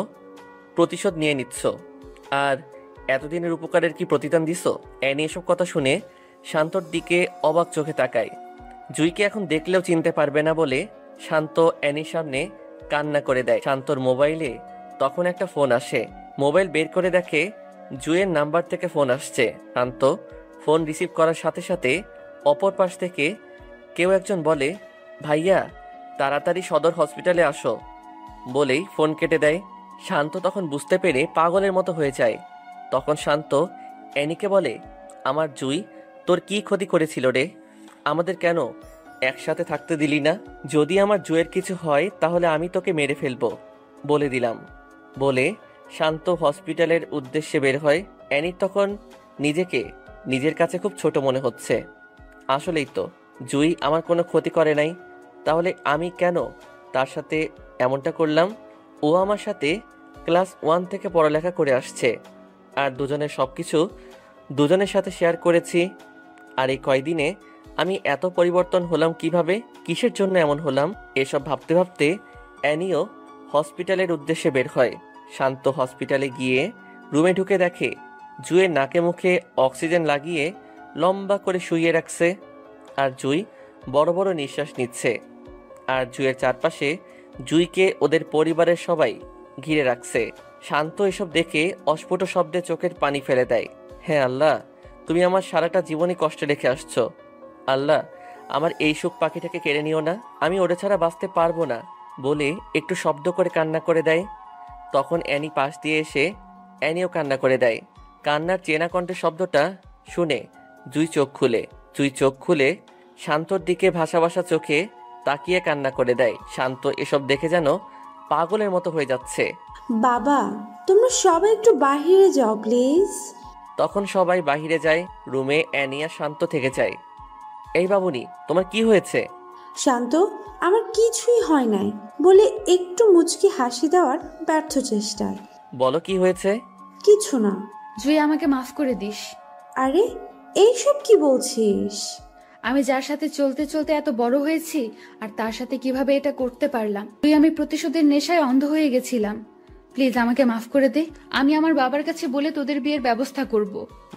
S2: প্রতিশোধ নিয়ে নিচ্ছ, আর এতদিনের উপকারের কি প্রতিদান দিছ? অ্যানি এসব কথা শুনে শান্তর দিকে অবাক চোখে তাকায়। জুইকে এখন দেখলেও চিনতে পারবে না বলে শান্ত অ্যানির সামনে কান্না করে দেয়। শান্তর মোবাইলে তখন একটা ফোন আসে। মোবাইল বের করে দেখে জুইয়ের নাম্বার থেকে ফোন আসছে। শান্ত ফোন রিসিভ করার সাথে সাথে অপর পাশ থেকে কেউ একজন বলে, ভাইয়া তাড়াতাড়ি সদর হসপিটালে আসো, বলেই ফোন কেটে দেয়। শান্ত তখন বুঝতে পেরে পাগলের মতো হয়ে যায়। তখন শান্ত অ্যানিকে বলে, আমার জুই তোর কি ক্ষতি করেছিল রে? আমাদের কেন একসাথে থাকতে দিলি না? যদি আমার জুয়ের কিছু হয় তাহলে আমি তোকে মেরে ফেলবো, বলে দিলাম। বলে শান্ত হসপিটালের উদ্দেশ্যে বের হয়। অ্যানির তখন নিজেকে নিজের কাছে খুব ছোট মনে হচ্ছে। আসলেই তো জুই আমার কোনো ক্ষতি করে নাই, তাহলে আমি কেন তার সাথে এমনটা করলাম? ও আমার সাথে ক্লাস 1 থেকে পড়ালেখা করে আসছে, আর দুজনের সব কিছু দুজনের সাথে শেয়ার করেছি। আর এই কয়দিনে আমি এত পরিবর্তন হলাম কিভাবে? কিসের জন্য এমন হলাম? এসব ভাবতে ভাবতে অ্যানিও হসপিটালের উদ্দেশ্যে বের হয়। শান্ত হসপিটালে গিয়ে রুমে ঢুকে দেখে জুইয়ের নাকে মুখে অক্সিজেন লাগিয়ে লম্বা করে শুইয়ে রাখছে, আর জুই বড় বড় নিঃশ্বাস নিচ্ছে। আর জুইয়ের চারপাশে জুইকে ওদের পরিবারের সবাই ঘিরে রাখছে। শান্ত এসব দেখে অস্ফুট শব্দে চোখের পানি ফেলে দেয়। হ্যাঁ আল্লাহ, তুমি আমার সারাটা জীবনই কষ্টে রেখে আসছো। আল্লাহ, আমার এই সুখ পাখিটাকে কেড়ে নিও না, আমি ওটা ছাড়া বাঁচতে পারবো না, বলে একটু শব্দ করে কান্না করে দেয়। তখন অ্যানি পাশ দিয়ে এসে অ্যানিও কান্না করে দেয়। কান্নার চেনা কণ্ঠের শব্দটা শুনে জুই চোখ খুলে শান্তর দিকে ভাসা ভাসা চোখে তাকিয়ে কান্না করে দেয়। শান্ত এসব দেখে যেন পাগলের মতো হয়ে যাচ্ছে।
S5: বাবা, তোমরা সবাই একটু বাহিরে যাও প্লিজ।
S2: তখন সবাই বাহিরে যায়। রুমে অ্যানি আর শান্ত থেকে যায়। এই বাবুনি, তোমার কি হয়েছে?
S5: শান্ত, আমার কিছুই হয় নাই বলে একটু মুচকি হাসি দেওয়ার ব্যর্থ চেষ্টায়।
S2: বলো কি হয়েছে?
S5: কিছু না।
S8: জুই, আমাকে মাফ করে দিস।
S5: আরে এইসব কি বলছিস?
S8: আমি যার সাথে চলতে চলতে এত বড় হয়েছি, আর তার সাথে কিভাবে এটা করতে পারলাম? তুই, আমি প্রতিশোধের নেশায় অন্ধ হয়ে গেছিলাম। প্লিজ আমাকে মাফ করে দে। আমি আমার বাবার কাছে বলে তোদের বিয়ের ব্যবস্থা করব।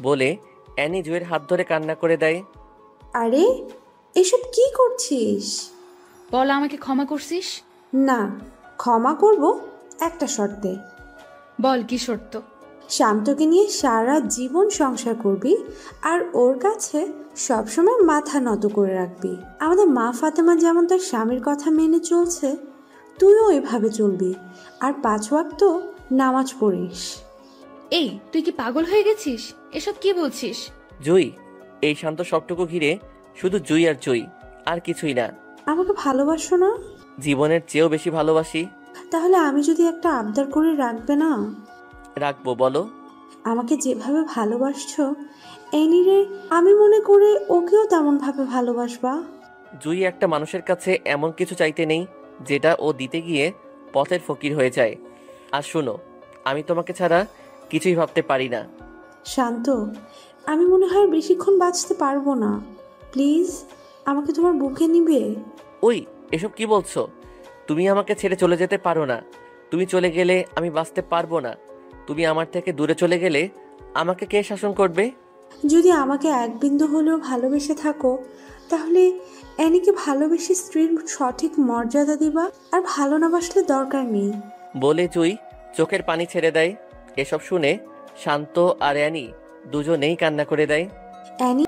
S2: বলে অ্যানি জুয়ের হাত ধরে কান্না করে দেয়।
S5: আরে এসব কি করছিস?
S8: বল, আমাকে ক্ষমা করছিস?
S5: না, ক্ষমা করব একটা শর্তে।
S8: বল, কি শর্ত?
S5: শান্তকে নিয়ে সারা জীবন সংসার করবি, আর ওর কাছে সবসময় মাথা নত করে রাখবি। আমাদের মা ফাতেমা যেমন তার স্বামীর কথা মেনে চলছে, তুইও ওইভাবে চলবি, আর 5 ওয়াক্ত নামাজ পড়িস।
S8: এই, তুই কি পাগল হয়ে গেছিস? এসব কি বলছিস?
S2: জুই, এই শান্ত সবটুকু ঘিরে শুধু জুই আর জুই, আর কিছুই না।
S5: আমাকে ভালোবাসো না?
S2: জীবনের চেয়েও বেশি ভালোবাসি।
S5: তাহলে আমি যদি একটা আবদার করে রাখবে না?
S2: রাখবো, বলো।
S5: আমাকে যেভাবে ভালোবাসছো এনিরে, আমি মনে করে ওকেও তেমন ভাবে ভালোবাসবা।
S2: জুই একটা মানুষের কাছে এমন কিছু চাইতে নেই যেটা ও দিতে গিয়ে পথের ফকির হয়ে যায়। আর শুনো, আমি তোমাকে ছাড়া কিছুই ভাবতে পারি না।
S5: শান্ত, আমি মনে হয় বেশিক্ষণ বাঁচতে পারবো না। প্লিজ আমাকে তোমার বুকে নিবে?
S2: ওই, এসব কি বলছো? তুমি আমাকে ছেড়ে চলে যেতে পারো না। তুমি চলে গেলে আমি বাঁচতে পারবো না। তুমি আমার থেকে দূরে চলে গেলে আমাকে কে শাসন করবে?
S5: যদি আমাকে এক বিন্দু হলেও ভালোবেসে থাকো, তাহলে অ্যানিকে ভালোবেসে স্ত্রীর সঠিক মর্যাদা দিবা, আর ভালো না বাসলে দরকার নেই।
S2: বলে জুই চোখের পানি ছেড়ে দেয়। এসব শুনে শান্ত আর অ্যানি দুজনেই কান্না করে দেয়।
S5: অ্যানি